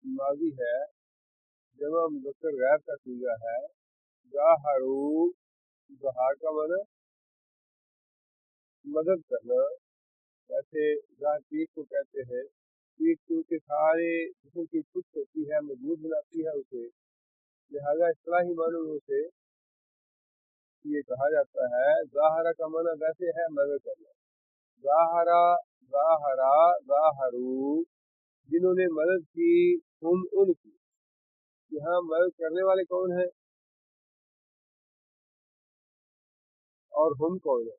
माजी है, जमा मुज़क्कर गैर का सीगा है। ज़ाहरू, ज़हार का माना मदद करना, जैसे ज़ाहर पीठ को कहते हैं। पीठ के सारे जिस्म की कुछ होती है, मजबूत बनाती है उसे, लिहाजा इस्तिलाही मानों से ये कहा जाता है। ज़ाहरा का माना वैसे है मदद करना। ज़ाहरा, ज़ाहरा, ज़ाहरू, जिन्होंने मदद की, हम उनकी। यहाँ मदद करने वाले कौन है और हम कौन है?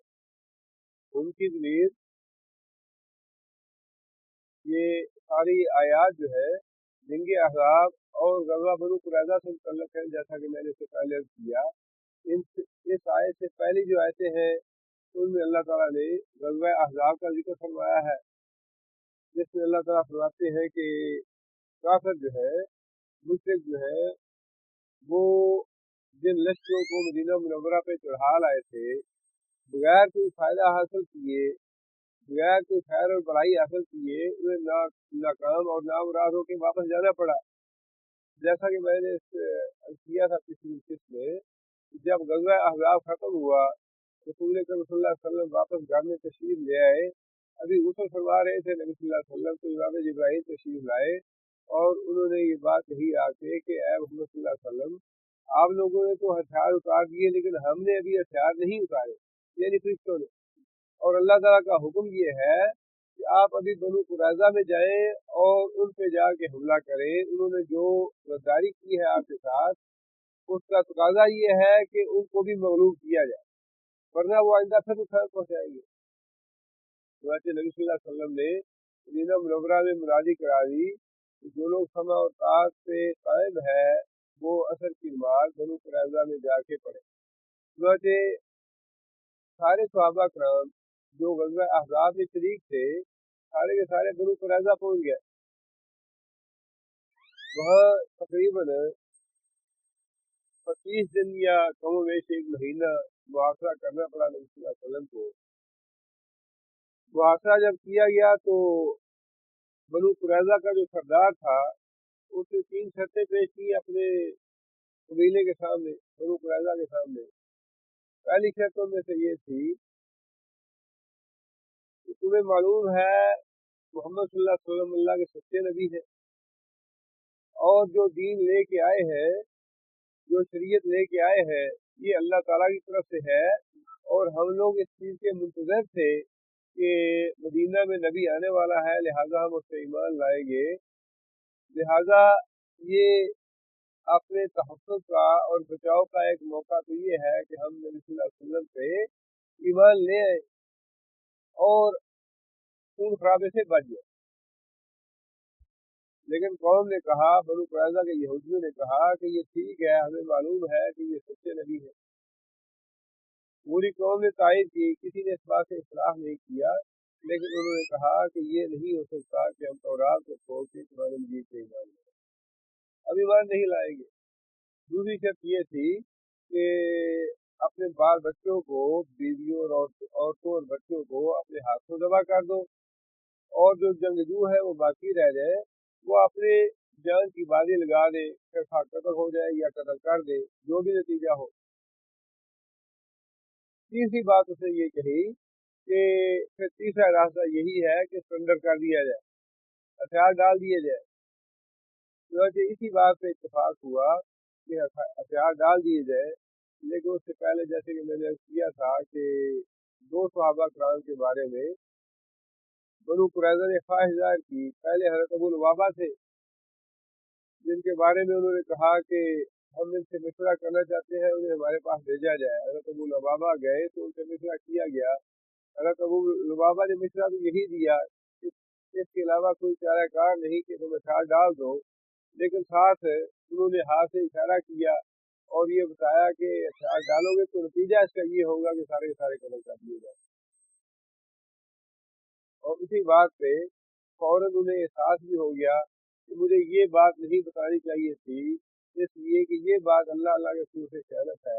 उनकी दलील ये सारी आयात जो है जंग अहज़ाब और ग़ज़वा बनु कुरैज़ा से मुतल्लिक़ है, जैसा कि मैंने इससे पहले अर्ज़ किया। इस आयत से पहली जो आयतें हैं उनमें अल्लाह ताला ने ग़ज़वा अहज़ाब का जिक्र फरमाया है, जिसमें अल्लाह ताला फरमाते हैं कि काफिर जो है, मुशरिक जो है, वो जिन लश्करों को मदीना मुनव्वरा पे चढ़ा लाए थे, बगैर कोई फ़ायदा हासिल किए, बगैर कोई खैर और भलाई हासिल किए, उन्हें नाकाम और नामुराद होकर वापस जाना पड़ा। जैसा कि मैंने किया था पिछली किस्त में, जब ग़ज़वा अहज़ाब ख़त्म हुआ, रसूल अकरम सल्लल्लाहु अलैहि वसल्लम वापस घर में तशरीफ ले आए। अभी गुस्ल फरमा रहे थे नबी सल्लल्लाहु अलैहि वसल्लम, तो इमाम जिब्राइल तशरीफ लाए और उन्होंने ये बात कही आके कि ऐ मोहम्मद सल्लल्लाहु अलैहि वसल्लम, आप लोगों ने तो हथियार उतार दिए, लेकिन हमने अभी हथियार नहीं उतारे, यानी फरिश्तों ने। और अल्लाह ताला का हुक्म ये है कि आप अभी बनु कुरैज़ा में जाएं और उन पे जाके हमला करें। उन्होंने जो गद्दारी की है आपके साथ, उसका तकाजा ये है कि उनको भी मगलूब किया जाए, वरना वो आइंदा फिर नुकसान पहुंचाएंगे। चुनांचे नबी सल्लल्लाहु अलैहि वसल्लम ने मदीना मुनव्वरा में मुनादी करा दी कि जो लोग समा और ताक़त पे कायम है, वो असर की नमाज बनु कुरैज़ा में जाके पढ़े। चुनांचे सारे सहाबा कराम जो ग़ज़वा अहज़ाब में शरीक थे, सारे के सारे बनु कुरैज़ा पहुंच गए। वहाँ तकरीबन 25 दिन या कम वेश एक महीना मुआसरा करना पड़ा नबी सल्लल्लाहु अलैहि वसल्लम को। मुआसरा जब किया गया तो बनु कुरैज़ा का जो सरदार था, उसने 3 शर्तें पेश की अपने कबीले के सामने, बनु कुरैज़ा के सामने। पहली शर्तों में से ये थी कि तुम्हें मालूम है मोहम्मद सल्लल्लाहु अलैहि वसल्लम अल्लाह के सच्चे नबी हैं, और जो दीन लेके आए हैं, जो शरीयत लेके आए हैं, ये अल्लाह ताला की तरफ से है। और हम लोग इस चीज़ के मुंतज़र थे कि मदीना में नबी आने वाला है, लिहाजा हम उस पर ईमान लाएंगे। लिहाजा ये अपने तहफ़्फ़ुज़ का और बचाव का एक मौका तो ये है कि हम नबी सल्लल्लाहु अलैहि वसल्लम पे ईमान ले आए और खून खराबे से बच गए। लेकिन कौम ने कहा, बनु कुरैज़ा के यहूदियों ने कहा कि ये ठीक है, हमें मालूम है कि ये सच्चे नबी हैं। पूरी कौम ने तायद की, किसी ने इस बात से इख्तिलाफ नहीं किया, लेकिन उन्होंने कहा कि ये नहीं हो सकता कि हम तौरात को छोड़ के कुरान मजीद पे ईमान लाएं, अब ईमान नहीं लाएंगे। दूसरी शर्त ये थी कि अपने बाल बच्चों को, बीवियों और औरतों और बच्चों को अपने हाथों दबा कर दो, और जो जंगजू है वो बाकी रह जाए, वो अपने जान की बाजी लगा दे, फिर कत्ल हो जाए या कत्ल कर दे, जो भी नतीजा हो। तीसरी बात उसने ये कही कि फिर तीसरा रास्ता यही है कि सरेंडर कर दिया जाए, हथियार डाल दिए जाए। तो इसी बात पे इत्तेफाक हुआ कि हथियार डाल दिए जाए। लेकिन उससे पहले जैसे कि मैंने किया था कि 2 सहाबा कराम के बारे में बनु कुरैज़ा ने ख्वाहिश ज़ाहिर की। पहले हज़रत अबू लुबाबा थे, जिनके बारे में उन्होंने कहा कि हम इनसे मशवरा करना चाहते हैं, उन्हें हमारे पास भेजा जाए। हज़रत अबू लुबाबा गए तो उनसे मशवरा किया गया। हज़रत अबू लुबाबा ने मशवरा तो यही दिया, इसके अलावा कोई चाराकार नहीं कि तुम हथियार डाल दो। लेकिन साथ उन्होंने हाथ से इशारा किया और ये बताया कि हथियार डालोगे तो नतीजा इसका ये होगा कि सारे के सारे कत्ल कर दिए जाए। और उसी बात पे फौरन उन्हें एहसास भी हो गया कि मुझे ये बात नहीं बतानी चाहिए थी, इसलिए कि ये बात अल्लाह अल्लाह के रसूल से खयानत है।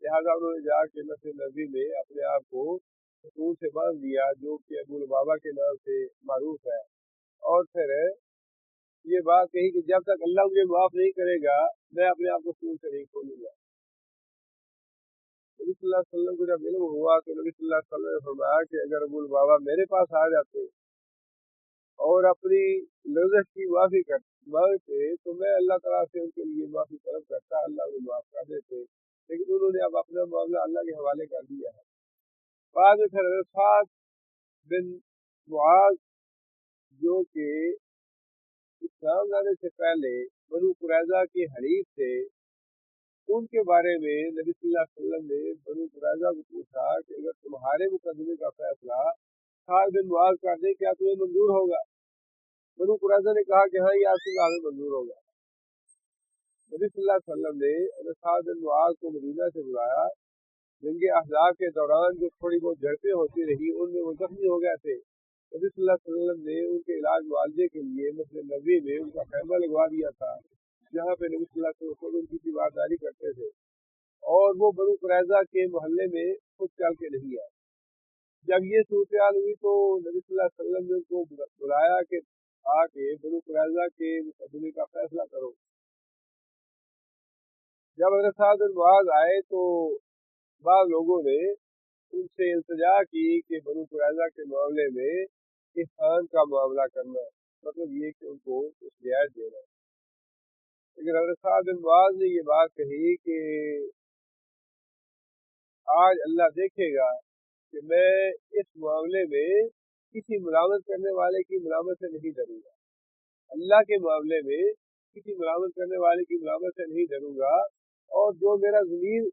लिहाजा उन्होंने जाके मस्जिद नबी में अपने आप को खतून से बांध दिया, जो कि अबू लुबाबा के नाम से मारूफ है। और फिर یہ بات کہی کہ جب تک اللہ مجھے معاف نہیں کرے گا میں اپنے آپ کو سور سے نہیں کھولوں گا۔ نبی صلی اللہ علیہ وسلم کو جب علم ہوا تو نبی صلی اللہ علیہ وسلم نے فرمایا کہ اگر ابو البابا میرے پاس آ جاتے اور اپنی لذت کی معافی مانگتے تو میں اللہ تعالیٰ سے ان کے لیے معافی طلب کرتا، اللہ انہیں معاف کر دیتے، لیکن انہوں نے اب اپنا معاملہ اللہ کے حوالے کر دیا ہے۔ بعد میں پھر سعد بن معاذ جو کہ اسلام لانے سے پہلے بنو قریظہ کے حلیف تھے، ان کے بارے میں نبی صلی اللہ علیہ وسلم نے بنو قریظہ کو پوچھا کہ اگر تمہارے مقدمے کا فیصلہ سعد بن معاذ کر دے کیا تمہیں منظور ہوگا؟ بنو قریظہ نے کہا کہ ہاں یا رسول اللہ ہمیں منظور ہوگا۔ نبی صلی اللہ علیہ وسلم نے سعد بن معاذ کو مدینہ سے بلایا۔ جنگ احزاب کے دوران جو تھوڑی بہت جھڑپیں ہوتی رہی ان میں وہ زخمی ہو گئے تھے، نبی صلی اللہ علیہ وسلم نے ان کے علاج معالجے کے لیے مسجد نبوی میں ان کا خیمہ لگوا دیا تھا، جہاں پہ نبی صلی اللہ علیہ وسلم ان کی تیمارداری کرتے تھے، اور وہ بنو قریظہ کے محلے میں خود چل کے نہیں آئے۔ جب یہ صورتحال ہوئی تو نبی صلی اللہ علیہ وسلم نے ان کو بلایا کہ آ کے بنو قریظہ کے مقدمے کا فیصلہ کرو۔ جب حضرت سعد بن معاذ آئے تو بعض لوگوں نے ان سے التجا کی کہ بنو قریظہ کے معاملے میں احسان کا معاملہ کرنا، مطلب یہ کہ ان کو کچھ رعایت دینا، لیکن حضرت سعد بن معاذ نے یہ بات کہی کہ آج اللہ دیکھے گا کہ میں اس معاملے میں کسی ملامت کرنے والے کی ملامت سے نہیں ڈروں گا، اللہ کے معاملے میں کسی ملامت کرنے والے کی ملامت سے نہیں ڈروں گا، اور جو میرا ضمیر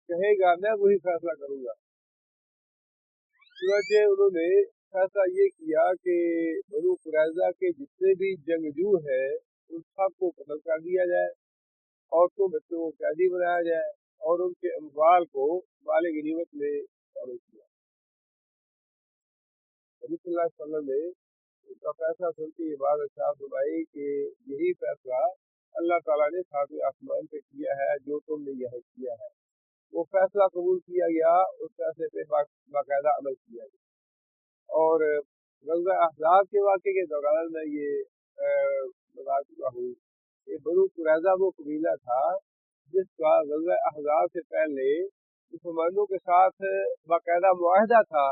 کہے گا میں وہی فیصلہ کروں گا۔ چنانچہ انہوں نے فیصلہ یہ کیا کہ بنو قریظہ کے جتنے بھی جنگجو ہیں ان سب کو قتل کر دیا جائے، عورتوں بچوں کو قیدی بنایا جائے، اور ان کے اموال کو مال غنیمت میں شامل کیا۔ نبی صلی اللہ علیہ وسلم نے ان کا فیصلہ سن کے یہ بات ارشاد فرمائی کہ یہی فیصلہ اللہ تعالیٰ نے ساتویں آسمان پہ کیا ہے جو تم نے یہاں کیا ہے۔ وہ فیصلہ قبول کیا گیا، اس فیصلے پہ باقاعدہ عمل کیا گیا، اور غزوہ احزاب کے واقعے کے دوران میں یہ بتا چکا ہوں کہ بنو قریظہ وہ قبیلہ تھا جس کا غزوہ احزاب سے پہلے مسلمانوں کے ساتھ باقاعدہ معاہدہ تھا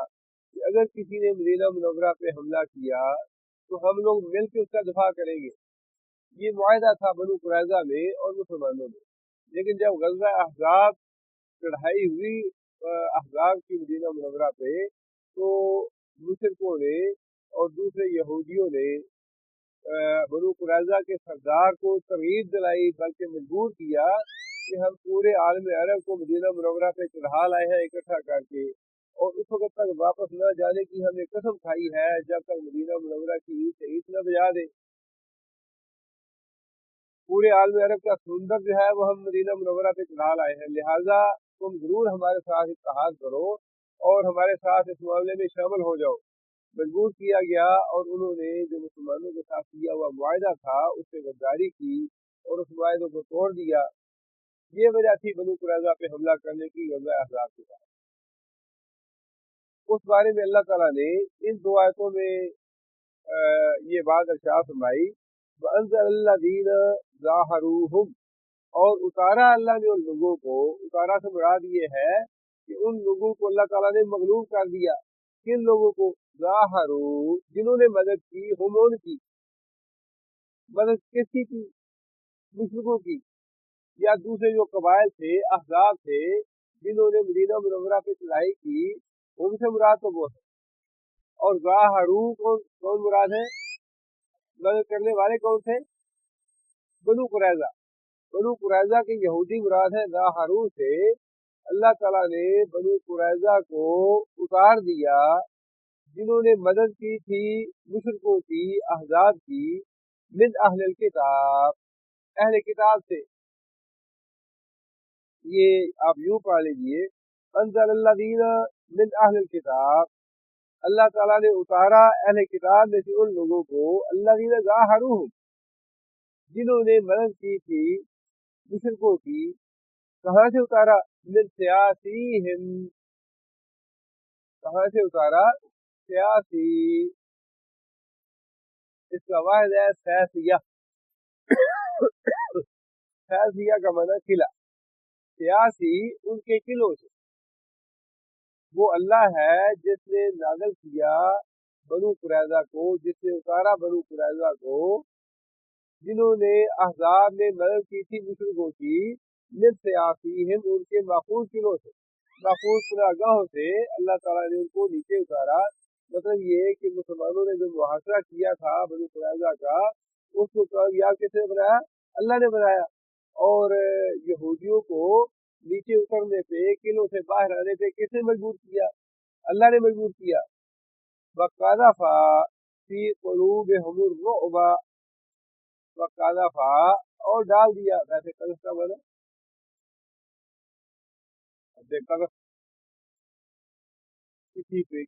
کہ اگر کسی نے مدینہ منورہ پہ حملہ کیا تو ہم لوگ مل کے اس کا دفاع کریں گے۔ یہ معاہدہ تھا بنو قریظہ میں اور مسلمانوں میں، لیکن جب غزوہ احزاب چڑھائی ہوئی احزاب کی مدینہ منورہ پہ تو مشرکوں نے اور دوسرے یہودیوں نے بنو قریظہ کے سردار کو ترغیب دلائی، بلکہ مجبور کیا کہ ہم پورے عالم عرب کو مدینہ منورہ پہ چڑھا لائے ہیں اکٹھا کر کے، اور اس وقت تک واپس نہ جانے کی ہم نے قسم کھائی ہے جب تک مدینہ منورہ کی عید سے عید نہ بجا دے۔ پورے عالم عرب کا سمندر جو ہے وہ ہم مدینہ منورہ پہ چڑھا لائے ہیں، لہٰذا تم ضرور ہمارے ساتھ اتحاد کرو اور ہمارے ساتھ اس معاملے میں شامل ہو جاؤ۔ مجبور کیا گیا، اور انہوں نے جو مسلمانوں کے ساتھ کیا ہوا معاہدہ تھا اس سے غداری کی اور اس معاہدے کو توڑ دیا۔ یہ وجہ تھی بنو قریظہ پہ حملہ کرنے کی غزوہ احزاب کے بعد۔ اس بارے میں اللہ تعالیٰ نے ان دو آیتوں میں یہ بات ارشاد فرمائی، وَأَنزَلَ الَّذِينَ ظَاهَرُوهُمْ، اور اتارا اللہ نے ان لوگوں کو، اتارا سے مراد یہ ہے کہ ان لوگوں کو اللہ تعالیٰ نے مغلوب کر دیا۔ کن لوگوں کو؟ ظاہروا، جنہوں نے مدد کی، ہم ان کی مدد کس کی؟ مشرکوں کی، یا دوسرے جو قبائل تھے، احزاب تھے جنہوں نے مدینہ منورہ پہ چڑھائی کی، ان سے مراد تو وہ ہے۔ اور ظاہروا کون مراد ہے؟ مدد کرنے والے کون تھے؟ بنو قریظہ، بنو قریظہ کے یہودی مراد ہے۔ ظاہروا سے اللہ تعالیٰ نے بنو قریظہ کو اتار دیا جنہوں نے مدد کی تھی مشرکوں کی، احزاب کی، من اہل الکتاب، اہل کتاب سے۔ یہ آپ یوں پڑھ لیجئے، انزل الذین من اہل الکتاب، اللہ تعالیٰ نے اتارا اہل کتاب میں سے ان لوگوں کو، الذین ظاہروہم، جنہوں نے مدد کی تھی مشرکوں کی۔ کہاں سے اتارا؟ من سیاسیہم، کہاں سے اتارا؟ سیاسی، اس کا واحد ہے سیاسیہ، फैसिया का माना किला, सियासी उनके किलों से। वो अल्लाह है जिसने नाज़िल किया बनु कुरैज़ा को, जिसने उतारा बनु कुरैज़ा को, जिन्होंने अहज़ाब में मदद की थी मुशरिकों की, मिन सियासीहिम उनके महफूज किलों से, महफूज पनाहगाहों से अल्लाह ताला ने उनको नीचे उतारा। मतलब ये कि मुसलमानों ने जो मुहासरा किया था बनु कुरैज़ा का, उसको कामयाब किसने बनाया? अल्लाह ने बनाया। और यहूदियों को नीचे उतरने पे, किलों से बाहर आने पे किसने मजबूर किया? अल्लाह ने मजबूर किया। वक़ज़फ़ा फ़ी क़ुलूबिहिमुर रुअब, वक़ज़फ़ा और डाल दिया। वैसे कज़फ़ का माना कज़फ़ किसी पे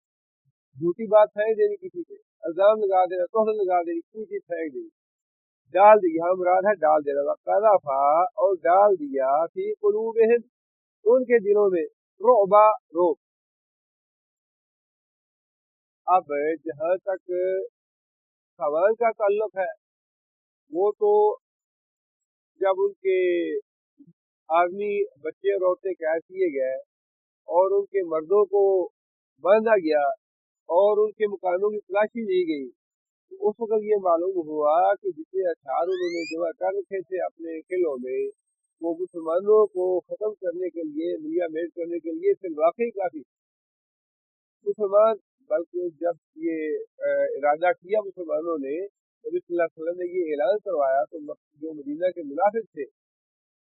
झूठी बात फेंक देनी, किसी पे इल्जाम लगा देना, तोहमत लगा देनी, कोई चीज फेंक देनी। डाल दी, यहाँ मुराद है डाल देना। वक़ज़फ़ा और डाल दिया, फ़ी क़ुलूबिहिम उनके दिलों में, रुअबा रोब। अब जहाँ तक सवाल का ताल्लुक है, वो तो जब उनके आदमी बच्चे और औरतें कैद किए गए और उनके मर्दों को बांधा गया और उनके मकानों की तलाशी ली गई, तो उस वक्त ये मालूम हुआ कि जितने अशार उन्होंने जमा कर रखे थे अपने किलों में, वो मुसलमानों को ख़त्म करने के लिए, मिलिया मेट करने के लिए फिर वाकई काफ़ी मुसलमान। बल्कि जब ये इरादा किया मुसलमानों ने, नबी सल्लल्लाहु अलैहि वसल्लम ने ये ऐलान करवाया, तो जो मदीना के मुनाफिक थे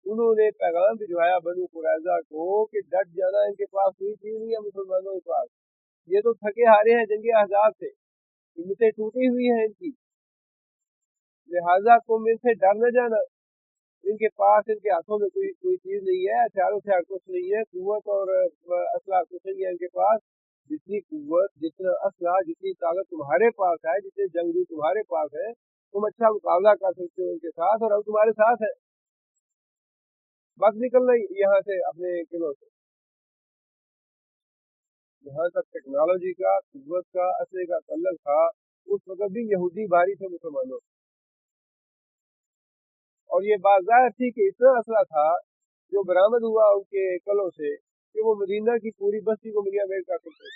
उन्होंने पैगाम भिजवाया बनु कुरैज़ा को कि डट जाना, इनके पास कोई चीज़ नहीं है मुसलमानों के पास, ये तो थके हारे हैं जंगे अहज़ाब से, हिम्मतें टूटी हुई हैं इनकी, लिहाजा तुम इनसे डर न जाना। इनके पास, इनके हाथों में कोई कोई चीज़ नहीं है, हथियारों से कुछ नहीं है, कुव्वत और असला कुछ नहीं है इनके पास। जितनी कुव्वत, जितना असला, जितनी ताकत तुम्हारे पास है, जितने जंगजू तुम्हारे पास है, तुम अच्छा मुकाबला कर सकते हो इनके साथ, और हम तुम्हारे साथ है। बस निकलना यहाँ से अपने किलों से। जहाँ तक टेक्नोलॉजी का, कुव्वत का, असले का तल्लक था, उस वक्त भी यहूदी भारी थे मुसलमानों। और ये बात जाहिर थी कि इतना असला था जो बरामद हुआ उनके कलों से कि वो मदीना की पूरी बस्ती को मिलिया मेट कर सकते थे।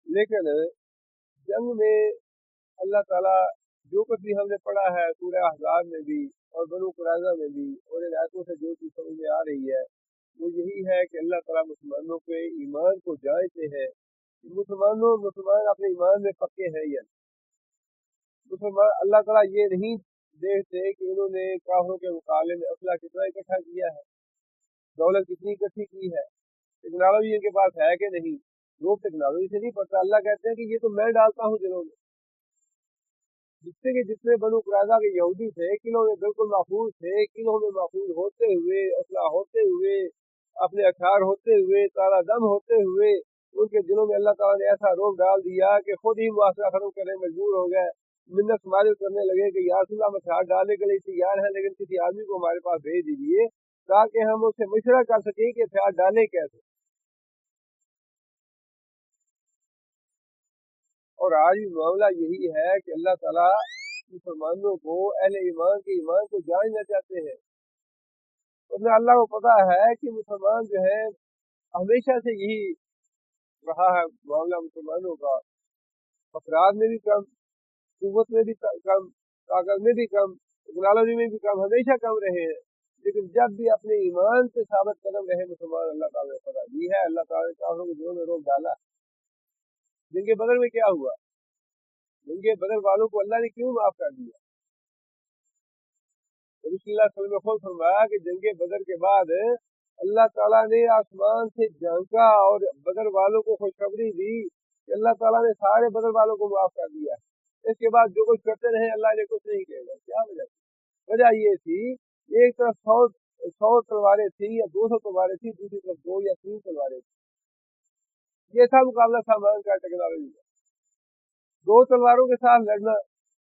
लेकिन जंग में अल्लाह ताला, जो कुछ भी हमने पढ़ा है सूरह अहज़ाब में भी और बनु कुरैज़ा में भी, और इन आयतों से जो चीज़ समझ में आ रही है, वो यही है कि अल्लाह ताला मुसलमानों के ईमान को जांचते हैं। मुसलमान अपने ईमान में पक्के हैं या नहीं। मुसलमान, अल्लाह ताला ये नहीं देखते कि इन्होंने काफिरों के मुकाबले में असला कितना इकट्ठा किया है, दौलत कितनी इकट्ठी की है, टेक्नोलॉजी इनके पास है कि नहीं। लोग टेक्नोलॉजी से नहीं पड़ता, अल्लाह कहते हैं कि ये तो मैं डालता हूँ दिलों में। जिससे कि जितने बनु कुरैज़ा के यहूदी थे, किलों में बिल्कुल महफूज थे, किलों में महफूज होते हुए, असला होते हुए, अपने हथियार होते हुए, ताला दम होते हुए, उनके दिलों में अल्लाह ताला ने ऐसा रोक डाल दिया कि खुद ही मुआसरा खत्म करने मजबूर हो गए। मिन्नत समारिल करने लगे कि या रसूल अल्लाह, हम हथियार डालने के लिए तैयार हैं, लेकिन किसी आदमी को हमारे पास भेज दीजिए ताकि हम उससे मशवरा कर सकें कि हथियार डालें कैसे। और आज भी मामला यही है कि अल्लाह ताला मुसलमानों को, अहले ईमान के ईमान को जानना चाहते हैं। और अल्लाह को पता है कि मुसलमान जो है हमेशा से यही रहा है मामला मुसलमानों का, अफराद में भी कम, कुव्वत में भी कम, ताकत में भी कम, टेक्नोलॉजी में भी कम, हमेशा कम रहे हैं। लेकिन जब भी अपने ईमान से साबित कदम रहे मुसलमान, अल्लाह ताला ने पता दी है, अल्लाह ताला ने काफिरों के दिलों में रोक डाला। जंगे बदर में क्या हुआ? जंगे बदर वालों को अल्लाह ने क्यों माफ कर दिया? नबी सल्लल्लाहु अलैहि वसल्लम ने खुद फरमाया कि जंगे बदर के बाद अल्लाह ताला ने आसमान से झांका और बदर वालों को खुशखबरी दी कि अल्लाह ताला ने सारे बदर वालों को माफ कर दिया है। इसके बाद जो कुछ करते रहे अल्लाह ने कुछ नहीं कहेगा। क्या वजह? वजह ये थी, एक तरफ 100 तलवारें थी या 200 तलवारें थी, दूसरी तरफ 2 या 3 तलवारें थी। ये था मुकाबला सामान का, टेक्नोलॉजी का। 2 तलवारों के साथ लड़ना,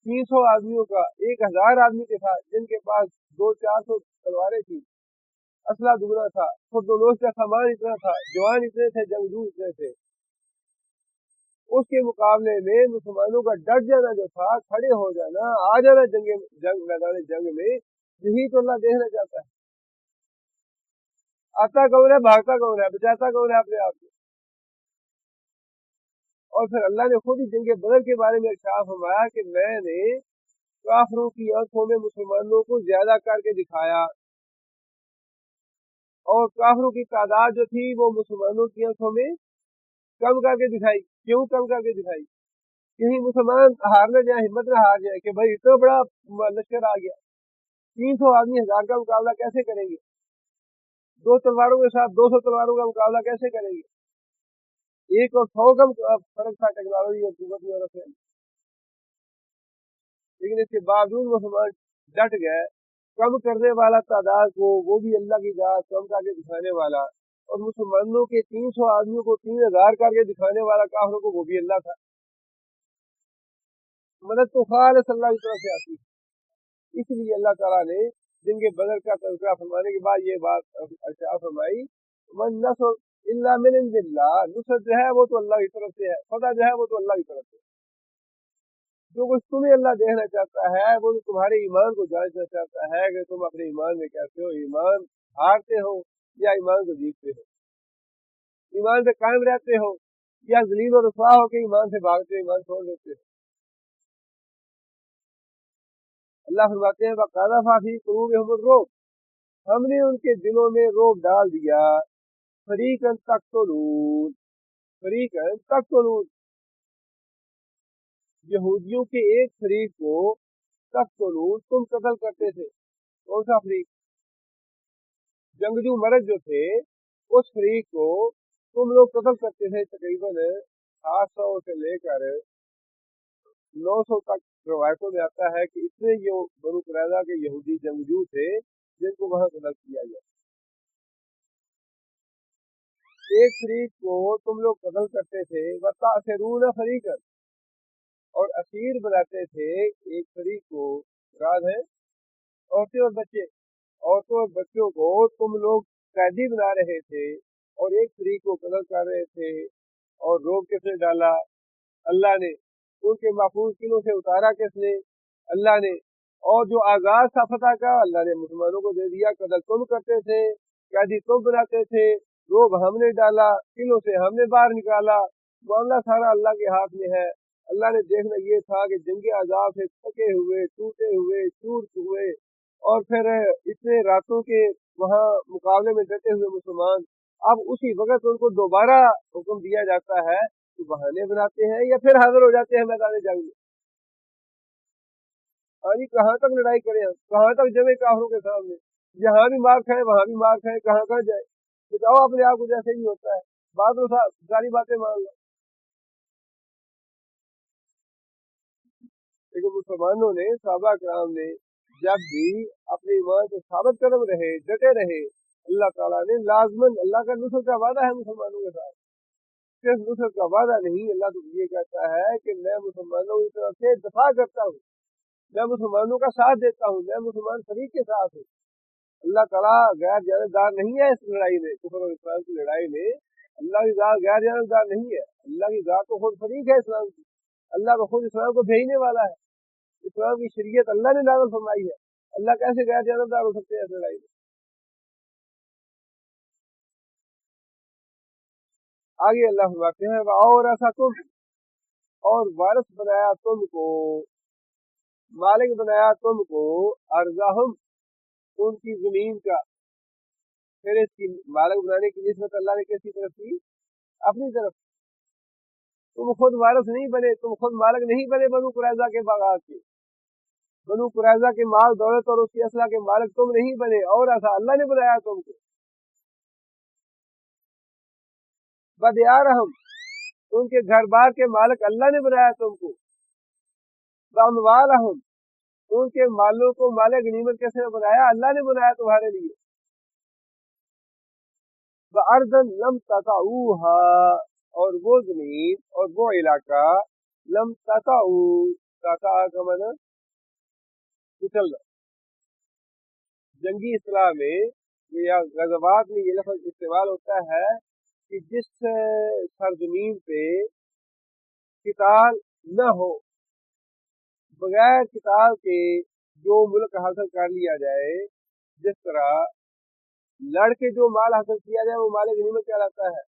300 आदमियों का, 1000 आदमी के साथ जिनके पास 200-400 तलवारें थी, असला दुगना था, खुद दोनों का सामान इतना था, जवान इतने थे, जंगजू इतने थे, उसके मुकाबले में मुसलमानों का डट जाना जो था, खड़े हो जाना, आ जाना मैदान जंग में, यही तो अल्लाह देखना चाहता है। आता कौन है, भागता कौन है, बचाता कौन है अपने आप को। और फिर अल्लाह ने खुद ही जंग बदर के बारे में इरशाद फरमाया कि मैंने काफिरों की आंखों में मुसलमानों को ज्यादा करके दिखाया, और काफिरों की तादाद जो थी वो मुसलमानों की आंखों में कम करके दिखाई। क्यों कम करके दिखाई? कहीं मुसलमान हार न जाए, हिम्मत न हार जाए कि भाई इतना बड़ा लश्कर आ गया, 300 आदमी 1000 का मुकाबला कैसे करेंगे, 2 तलवारों के साथ 200 तलवारों का मुकाबला कैसे करेंगे। 1 और 100 का फर्क था टेक्नोलॉजी और कुव्वत में और रफेल। लेकिन इसके बावजूद मुसलमान डट गए, कम करने वाला तादाद को वो भी अल्लाह की जात, कम करके दिखाने वाला, और मुसलमानों के 300 आदमियों को 3000 करके दिखाने वाला काफिरों को वो भी अल्लाह था। मदद तो खालिस अल्लाह की तरफ से आती है। इसलिए अल्लाह ताला ने जंग बदर का तज़किरा फरमाने के बाद ये बात इरशाद फरमाई, मन नस्र इल्ला मिन इंदिल्लाह, नुसरत जो है वो तो अल्लाह की तरफ से है, फतह जो है वो तो अल्लाह की तरफ से है। जो कुछ तुम्हें अल्लाह देखना चाहता है वो तो तुम्हारे ईमान को जांचना चाहता है कि तुम अपने ईमान में कैसे हो, ईमान हारते हो या ईमान को जीतते हो, ईमान पे कायम रहते हो या जलील और रुसवा हो के ईमान से भागते हो, ईमान छोड़ देते हो। अल्लाह फरमाते हैं वक़ज़फ़ फ़ी क़ुलूबिहिम रुअब, हमने उनके दिलों में रोब डाल दिया, फरीक़न तक़तुलून, फरीक़न तक़तुलून, यहूदियों के एक फरीक को तक़तुलून, तुम कत्ल करते थे। कौन सा फरीक? जंगजू मर्द जो थे उस फरीक को तुम लोग कत्ल करते थे। तकरीबन 800 से लेकर 900 तक रवायतों में आता है कि इतने ये बनु कुरैज़ा के यहूदी जंगजू थे जिनको वहां कत्ल किया गया। एक फरीक को तुम लोग कत्ल करते थे, वतासिरून फरीकन, और असीर बनाते थे एक फरीक को। याद है? औरतें और बच्चे, औरतों और बच्चों को तुम लोग कैदी बना रहे थे और एक फरीक को कत्ल कर रहे थे। और रोक किसने डाला? अल्लाह ने। उनके महफूज किलों से उतारा किसने? अल्लाह ने। और जो आगाज था फतह का अल्लाह ने मुसलमानों को दे दिया। कत्ल तुम करते थे, कैदी तुम बनाते थे, रोब हमने डाला, किलों से हमने बाहर निकाला। मामला सारा अल्लाह के हाथ में है। अल्लाह ने देखना ये था कि जंगे आजाब से थके हुए, टूटे हुए, चूर हुए, और फिर इतने रातों के वहाँ मुकाबले में डटे हुए मुसलमान, अब उसी वक्त उनको दोबारा हुक्म दिया जाता है कि बहाने बनाते हैं या फिर हाजिर हो जाते हैं मैदान जंग में। हाँ जी, कहाँ तक लड़ाई करें हम, कहाँ तक जमे काफिरों के सामने, यहाँ भी मार खाए वहाँ भी मार खाए, कहाँ कहाँ जाए। बताओ अपने आप को, जैसे ही होता है बात तो सारी बातें मान लो। लेकिन मुसलमानों ने, सहाबा कराम ने जब भी अपने ईमान को साबित कदम रहे, डटे रहे, अल्लाह ताला ने लाजमन, अल्लाह का नुसरत का वादा है मुसलमानों के साथ। सिर्फ नुसरत का वादा नहीं, अल्लाह तो ये कहता है कि मैं मुसलमानों की तरफ से दफा करता हूँ, मैं मुसलमानों का साथ देता हूँ, मैं मुसलमान फरीक के साथ हूँ। अल्लाह ताला गैर जानबदार नहीं है इस लड़ाई में, कुफर और इस्लाम की लड़ाई में अल्लाह की जात गैर जानबदार नहीं है। अल्लाह की जात तो खुद फरीक है इस्लाम की। अल्लाह तो खुद इस्लाम को भेजने वाला है। इस्लाम की शरीयत अल्लाह ने नाज़िल फरमाई है। अल्लाह कैसे गैर जानबदार हो सकते हैं इस लड़ाई में? आगे अल्लाह फरमाते हैं और ऐसा तुम, और वारिस बनाया तुमको, मालिक बनाया तुमको, अर्जाहम, उनकी जमीन का। फिर इसकी मालिक बनाने की निस्बत अल्लाह ने किसकी तरफ की? अपनी तरफ। तुम खुद वारिस नहीं बने, तुम खुद मालिक नहीं बने बनु कुरैज़ा के बागात के, बनु कुरैज़ा के माल दौलत और उसकी असला के मालिक तुम नहीं बने, और ऐसा अल्लाह ने बनाया तुमको। बदियारहम, उनके घर बार के मालिक अल्लाह ने बनाया तुमको। बामवालहम, उनके मालों को मालिक गनीमत कैसे बनाया? अल्लाह ने बनाया तुम्हारे लिए। अर्दन लम तताऊहा, और वो जमीन और वो इलाका, लम तताऊ, तता का माना कुचलना। जंगी इस्लाम में या गज़वात में ये लफ्ज़ इस्तेमाल होता है कि जिस सरजमीन पे किताल न हो, बगैर किताल के जो मुल्क हासिल कर लिया जाए, जिस तरह लड़ के जो माल हासिल किया जाए वो माल गनीमत कहलाता है,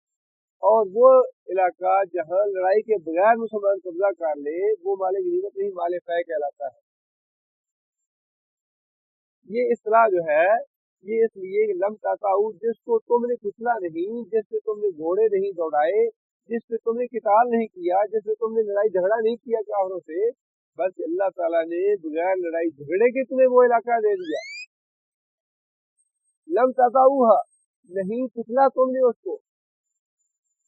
और वो इलाका जहाँ लड़ाई के बगैर मुसलमान कब्जा कर ले वो माल गनीमत नहीं, माल फै कहलाता है। ये इस्तिलाह जो है ये इसलिए कि लम ताताऊ, जिसको तुमने कुचला नहीं, जिससे तुमने घोड़े नहीं दौड़ाए, जिससे तुमने किताल नहीं किया, जिससे तुमने लड़ाई झगड़ा नहीं किया काफिरों से, बस अल्लाह ताला ने बगैर लड़ाई झगड़े के तुम्हें वो इलाका दे दिया। लम ताताऊहा, नहीं कुचला तुमने उसको,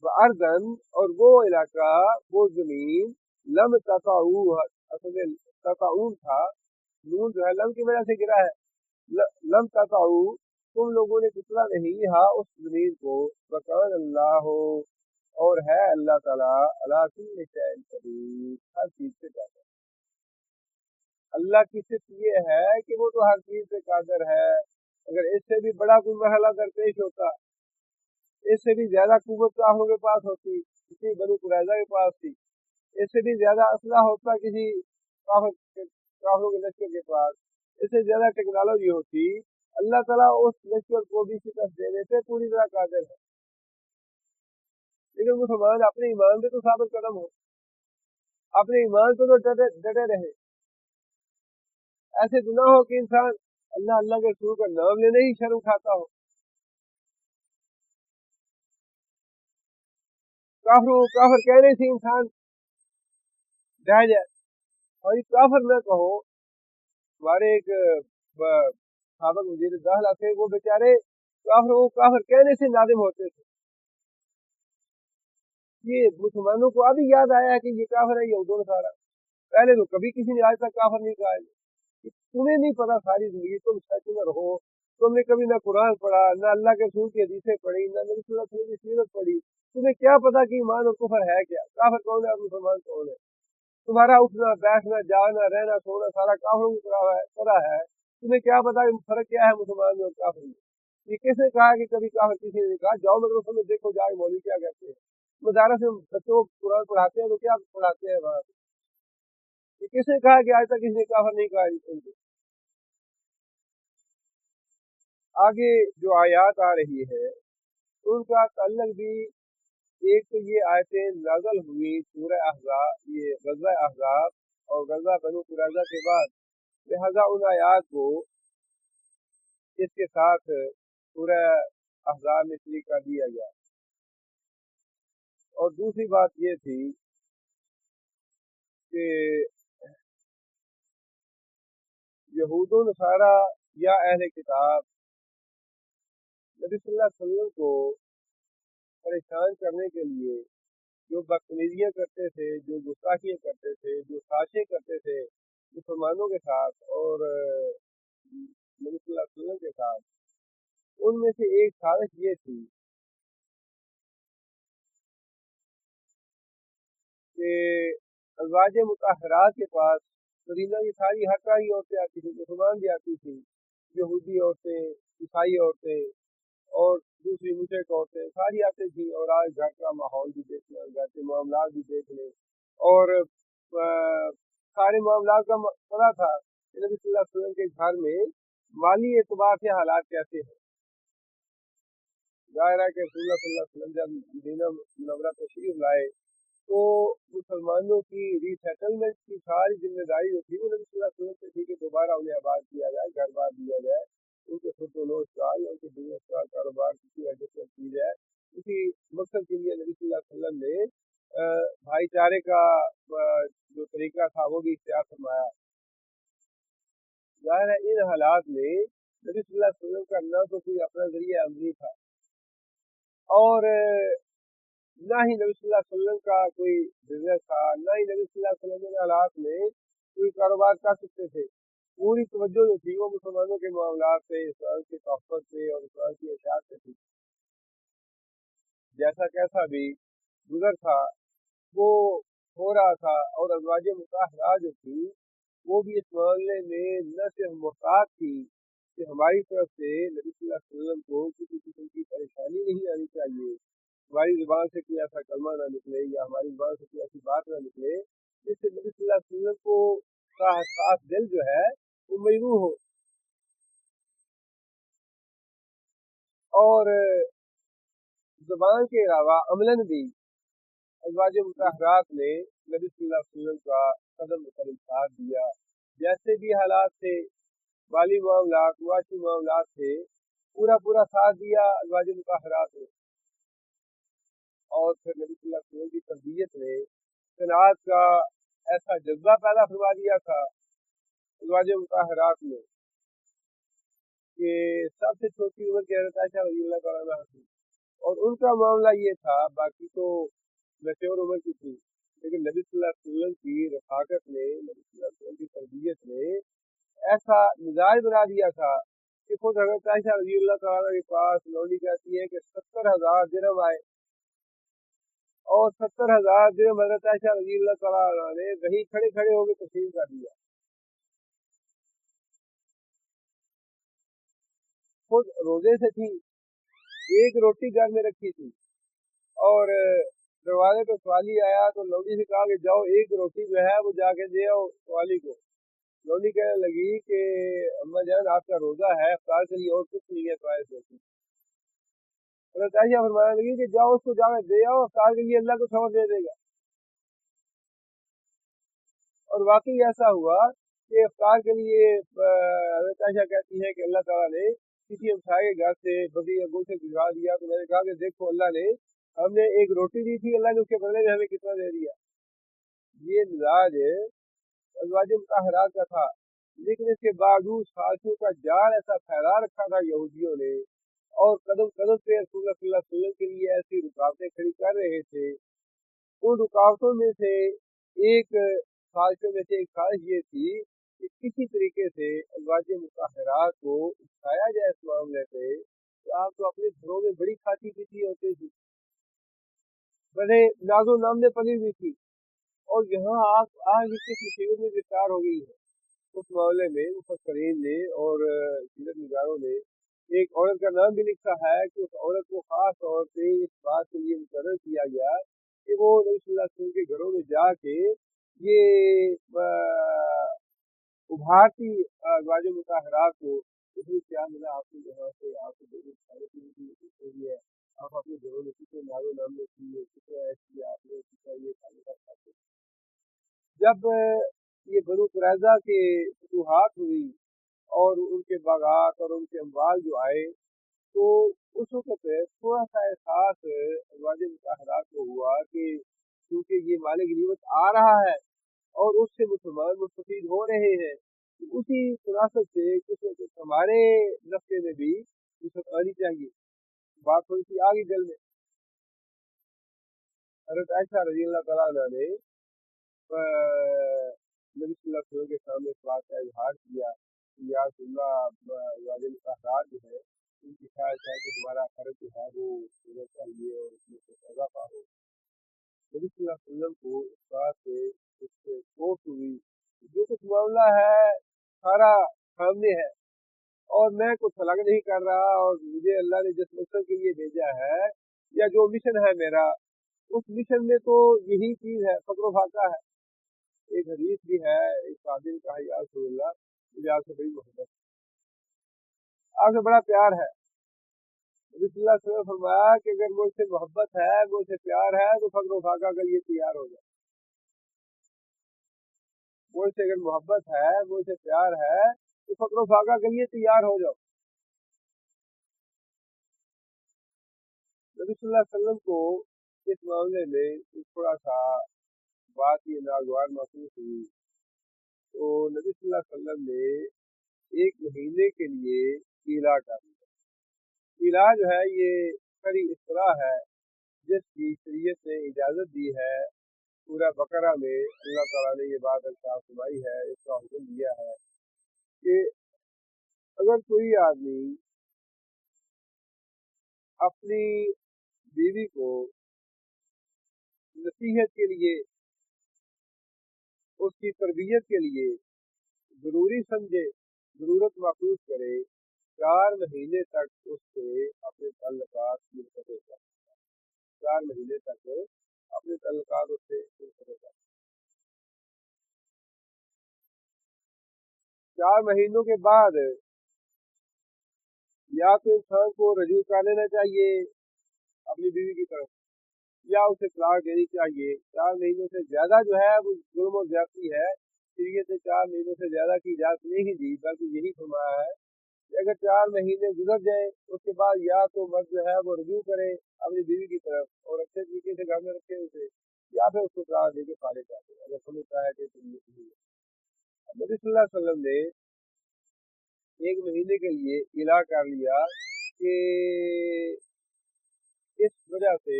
अर्दन, और वो इलाका, वो जमीन, लम ताताऊहा, असल में ताताऊन था, नून जो है लम की वजह से गिरा है, लम ताताऊ, तुम लोगों ने कुचला नहीं हा उस जमीन को, वकान अल्लाह हो, और है अल्लाह ताला अला कुल्ली शैइन कदीर, हर चीज से कादिर। अल्लाह की सिर्फ ये है कि वो तो हर चीज से कादिर है। अगर इससे भी बड़ा कोई मरहला दरपेश होता, इससे भी ज्यादा कुव्वत काफिरों के पास होती, किसी बनु कुरैजा के पास थी, इससे भी ज्यादा असला होता किसी काफिरों के लश्कर के पास, इससे ज्यादा टेक्नोलॉजी होती, अल्लाह ताला उस लश्कर को भी शिकस्त देने से पूरी तरह कादिर है। लेकिन मुसलमान अपने ईमान पे तो साबित कदम हो, अपने ईमान पे तो डटे रहे। ऐसे गुनाह हो कि इंसान अल्लाह अल्लाह के रसूल का नाम लेने ही शर्म खाता हो, काफिर कहने से इंसान रह जाए। और ये काफिर न कहो, हमारे एक साबक वजीर दाखिला थे, वो बेचारे काफिर कहने से नादिम होते थे। ये मुसलमानों को अभी याद आया कि ये काफिर है यहूद नसारा, पहले तो कभी किसी ने आज तक काफिर नहीं कहा। तुम्हें नहीं पता, सारी जिंदगी तुम सेकुलर हो, तुमने कभी ना कुरान पढ़ा, ना अल्लाह के रसूल की हदीसें पढ़ी, ना नबी सल्लल्लाहु अलैहि वसल्लम की सीरत पढ़ी, तुम्हें क्या पता कि ईमान और कुफर है क्या, काफिर कौन है और मुसलमान कौन है। तुम्हारा उठना बैठना जाना रहना सोना सारा काफिरों की तरह है, तुम्हें क्या पता कि फर्क क्या है मुसलमान में और काफिर में। ये किसने कहा कि कभी काफिर, किसी ने कहा। जाओ मदरसों में देखो जाके मौलवी क्या कहते हैं, मदारस में बच्चों को कुरान पढ़ाते हैं तो क्या पढ़ाते हैं वहां। ये किसने कहा कि आज तक किसी ने काफिर नहीं कहा उनको। आगे जो आयात आ रही है उनका तल्लक भी, एक तो ये आयतें नाज़िल हुई सूरह अहज़ाब, ये ग़ज़वा अहज़ाब और ग़ज़वा बनु कुरैज़ा के बाद, लिहाजा उन आयात को इसके साथ सूरह अहज़ाब में शरीक कर दिया गया। और दूसरी बात ये थी कि यहूद व नसारा या अहले किताब नबी सल्लल्लाहु अलैहि वसल्लम को परेशान करने के लिए जो बदतमीजियाँ करते थे, जो गुस्ताखियाँ करते थे, जो साजिशें करते थे मुसलमानों के साथ और नबी सल्लल्लाहु अलैहि वसल्लम के साथ, उनमें से एक साजिश ये थी कि अज़वाज मुतहरात के पास मदीना की सारी हर तरह की औरतें आती थी, मुसलमान भी आती थी, यहूदी औरतें, ईसाई औरतें और दूसरी मुशरिक औरतें सारी आती थी। और आज घर का माहौल भी देख लें, घर के मामला भी देख लें, और सारे मामला का पता था कि नबी सल्लल्लाहु अलैहि वसल्लम के घर में माली एतबार से हालात कैसे हैं। जाहिर है कि रसूलुल्लाह सल्लल्लाहु अलैहि वसल्लम जब मदीना मुनव्वरा तशरीफ लाए तो मुसलमानों की रीसेटलमेंट की सारी जिम्मेदारी जो थी वो नबी सल्लल्लाहु अलैहि वसल्लम से थी कि दोबारा उन्हें आबाद किया जाए, घर बार दिया जाए, उनके फुटनोश का या उनके बिजनेस का कारोबार किसी एडजस्टमेंट की जाए। इसी मकसद के लिए नबी सल्लल्लाहु अलैहि वसल्लम ने भाईचारे का जो तरीका था वो भी इख्तियार फरमाया। जाहिर है इन हालात में नबी सल्लल्लाहु अलैहि वसल्लम का ना तो कोई अपना जरिए आमदनी था और ना ही नबी सल्लल्लाहु अलैहि वसल्लम का कोई बिजनेस था, ना ही नबी सल्लल्लाहु अलैहि वसल्लम के हालात में कोई कारोबार कर सकते थे। पूरी तवज्जो जो थी वो मुसलमानों के मामलात पे, इस्लाम की तोहफत पे और इस्लाम की इशाअत पे थी। जैसा कैसा भी गुजर था वो हो रहा था, और अज़वाज मुताहरात जो थी वो भी इस मामले में न सिर्फ मोहतात थी कि हमारी तरफ से नबी सल्लल्लाहु अलैहि वसल्लम को किसी किस्म की परेशानी नहीं आनी चाहिए, हमारी जुबान से कोई ऐसा कलमा ना निकले या हमारी जुबान से कोई ऐसी बात ना निकले जिससे नबी सल्लल्लाहु अलैहि वसल्लम को का हसास दिल जो है वो मजबूर हो। और जुबान के अलावा अमलन भी अज़वाज मुतहरात ने नबी सल्लल्लाहु अलैहि वसल्लम का कदम पर साथ दिया। जैसे भी हालात थे, माली मामलात, मुआशी मामलात थे, पूरा पूरा साथ दिया अज़वाज मुतहरात ने। और फिर नबी सल्लल्लाहु अलैहि वसल्लम की तरबियत ने सनात का ऐसा जज्बा पैदा करवा दिया था अज़वाज मुतहरात में कि सबसे छोटी उम्र की हज़रत आयशा रज़ियल्लाहु तआला अन्हा थी और उनका मामला ये था, बाकी तो मैच्योर उम्र की थी, लेकिन नबी सल्लल्लाहु अलैहि वसल्लम की रफ़ाकत ने, नबी सल्लल्लाहु अलैहि वसल्लम की तरबियत ने ऐसा मिजाज बना दिया था कि खुद हज़रत आयशा रज़ियल्लाहु तआला के पास लौंडी कहती है कि 70,000 दिरहम आए और 70,000 दिरहम हज़रत आयशा रज़ियल्लाहु तआला ने वहीं खड़े खड़े होकर तस्लीम कर दिया। खुद रोजे से थी, एक रोटी घर में रखी थी और दरवाजे पे सवाली आया तो लौंडी से कहा कि जाओ एक रोटी जो है वो जाके दे आओ सवाली को। लौंडी कहने लगी कि अम्मा जान आपका रोजा है, अफ्तार के लिए और कुछ नहीं है तो रोटी। हज़रत आयशा फरमाने लगी कि जाओ उसको जाके दे आओ, अफ्तार के लिए अल्लाह कुछ और दे देगा। और वाकई ऐसा हुआ कि अफ्तार के लिए हज़रत आयशा कहती है कि अल्लाह ताला ने किसी हमसाये के घर से बकरी या गोश्त भिजवा दिया तो मैंने कहा कि देखो अल्लाह ने हमने एक रोटी दी थी, अल्लाह ने उसके बदले में हमें कितना दे दिया। ये मिजाज अज़वाज मुतहरात का था, लेकिन इसके बावजूद साजिशों का जाल ऐसा फैला रखा था यहूदियों ने और कदम कदम पे रसूलुल्लाह सल्लल्लाहु अलैहि वसल्लम के लिए ऐसी रुकावटें खड़ी कर रहे थे। उन रुकावटों में से एक साजिशों में से एक साजिश ये थी कि किसी तरीके से अज़वाज मुतहरात को उठाया जाए इस मामले पे कि आप तो अपने घरों में बड़ी खाती पीती होती थी, बड़े नाजो नामने पली हुई थी और यहाँ आप आज किस मुसीबत में गिरफ्तार हो गई है। उस मामले में मुफस्सिरीन ने और सीरत निगारों ने एक औरत का नाम भी लिखा है कि उस औरत को खास तौर पे इस बात के लिए मुकर्रर किया गया कि वो नबी सल्लल्लाहु अलैहि वसल्लम के घरों में जाके ये उभारती अज़वाज मुतहरात को इसमें क्या मिला आपको यहाँ से आपको देखिए खाने पीने की चीज़ है, आप अपने घरों में कितने नारो नामने किए, कितने ऐसी आपने कितना ये खाने का खाते। जब ये बनु कुरैज़ा के फतूहात हुई और उनके बागात और उनके अम्वाल जो आए तो उस वक़्त थोड़ा सा एहसास अज़वाज मुतहरात को हुआ कि क्योंकि ये माले गनीमत आ रहा है और उससे मुसलमान मुस्तफीद हो रहे हैं, तो उसी मुनासब से कुछ न कुछ हमारे नफ़े में भी वसअत आनी चाहिए। बात थोड़ी सी आ गई दिल में। हज़रत आयशा रज़ियल्लाहु तआला अन्हा ने नबी सल्लल्लाहु अलैहि वसल्लम के सामने इस बात का इजहार किया कि या रसूलल्लाह अज़वाज मुतहरात जो है उनकी ख्वाहिश है कि हमारा खर्च जो है वो होना चाहिए और उसमें कुछ इजाफा हो। नबी सल्लल्लाहु अलैहि वसल्लम को इस बात से कुछ सोच हुई, जो कुछ मामला है सारा सामने है और मैं कुछ अलग नहीं कर रहा और मुझे अल्लाह ने जिस मकसद के लिए भेजा है या जो मिशन है मेरा, उस मिशन में तो यही चीज़ है, फक्र फाका है। एक हदीस भी है, एक साहबी ने कहा या रसूलल्लाह मुझे आपसे बड़ी मोहब्बत है, आपसे बड़ा प्यार है। नबी सल्लल्लाहु अलैहि वसल्लम फरमाया कि अगर मुझसे मोहब्बत है, मुझसे प्यार है तो फक्र फाका के लिए तैयार हो जाए। मुझसे अगर मोहब्बत है, मुझसे प्यार है तो फक्र फाका के लिए तैयार हो जाओ। नबी सल्लल्लाहु अलैहि वसल्लम को इस मामले में थोड़ा सा बात ये नागवार महसूस हुई तो नबी सल्लल्लाहु अलैहि वसल्लम ने 1 महीने के लिए ईला कर दिया। ईला जो है ये खरी इस्तिलाह है जिसकी शरीयत ने इजाज़त दी है। सूरह बकरा में अल्लाह ताला ने ये बात इरशाद फरमाई है, इसका हुक्म दिया है कि अगर कोई आदमी अपनी बीवी को नसीहत के लिए, उसकी तरबियत के लिए ज़रूरी समझे, ज़रूरत महसूस करे, 4 महीने तक उससे अपने ताल्लुकात मुनक़ते कर। 4 महीने तक अपने ताल्लुकात उससे करते हैं। 4 महीनों के बाद या तो इंसान को रजू कर लेना चाहिए अपनी बीवी की तरफ, या उसे तलाक देनी चाहिए। 4 महीनों से ज्यादा जो है वो जुल्म और ज्यादती है। शरीयत ने 4 महीनों से ज्यादा की इजाजत नहीं दी, बल्कि यही फरमाया है कि अगर 4 महीने गुजर जाए उसके बाद या तो मर्द जो है वो रजू करे अपनी बीवी की तरफ और अच्छे तरीके से घर में रखे उसे, या फिर उसको तलाक दे के फारिग कर दे अगर समझता है कि नबी सल्लल्लाहु अलैहि वसल्लम ने 1 महीने के लिए इला कर लिया कि इस वजह से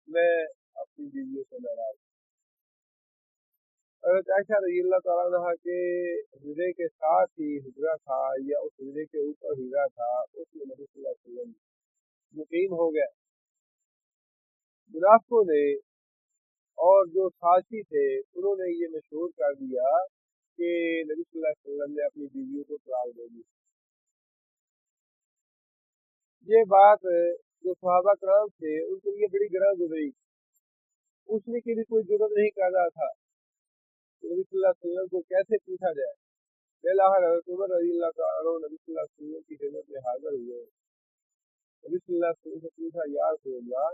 मैं अपनी बीवियों से नाराज। हज़रत आयशा रज़ियल्लाहु तआला अन्हा के हुजरे के साथ ही हुजरा था या उस हुजरे के ऊपर हुजरा था, उसमें नबी सल्लल्लाहु अलैहि वसल्लम मुकीम हो गए। मुनाफिकों ने और जो साथी थे उन्होंने ये मशहूर कर दिया कि नबी सल्लल्लाहु अलैहि वसल्लम ने अपनी बीवियों को तलाक दे दी। ये बात जो सहाबा कराम थे उनके लिए बड़ी गरज गुजरी, पूछने की भी कोई जरूरत नहीं कर रहा था नबी सल्लल्लाहु अलैहि वसल्लम को कैसे पूछा जाए। बेलाहर हज़रत उमर रज़ियल्लाहु तआला अन्हु नबी सल्लल्लाहु अलैहि वसल्लम की खिदमत में हाजिर हुए। नबी सल्लल्लाहु अलैहि वसल्लम से पूछा, या रसूलल्लाह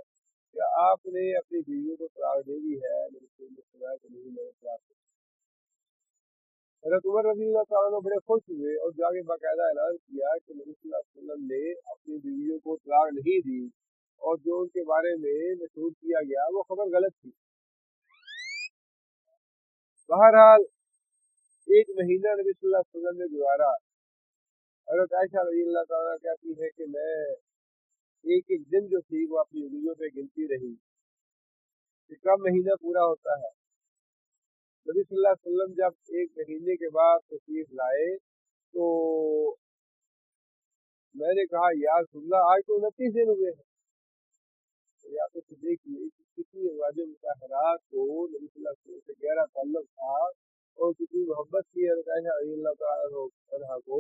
क्या आपने अपनी बीवियों को तलाक दे दी है? नबी सल्लल्लाहु अलैहि वसल्लम ने कि नहीं, मैंने तलाक दी। हज़रत उमर रज़ियल्लाहु तआला अन्हु बड़े खुश हुए और जाके बाकायदा ऐलान किया कि नबी सल्लल्लाहु अलैहि वसल्लम ने अपनी बीवियों को तलाक नहीं दी और जो उनके बारे में मशहूर किया गया वो खबर गलत थी। बहरहाल 1 महीना नबी सल्लल्लाहु अलैहि वसल्लम ने गुजारा। हज़रत आयशा रज़ियल्लाहु तआला कहती है कि मैं एक एक दिन जो थी वो अपनी उंगलियों पे गिनती रही कि कब महीना पूरा होता है। नबी सल्लल्लाहु अलैहि वसल्लम जब 1 महीने के बाद तशरीफ लाए तो मैंने कहा, या रसूलल्लाह आज तो 29 दिन हुए हैं। तो या तो देखिए कितनी वाजिब मुताहरात को नबी सल्लल्लाहु अलैहि वसल्लम से गहरा ताल्लुक था और कितनी मोहब्बत की हज़रत आयशा रज़ियल्लाहु तआला अन्हा को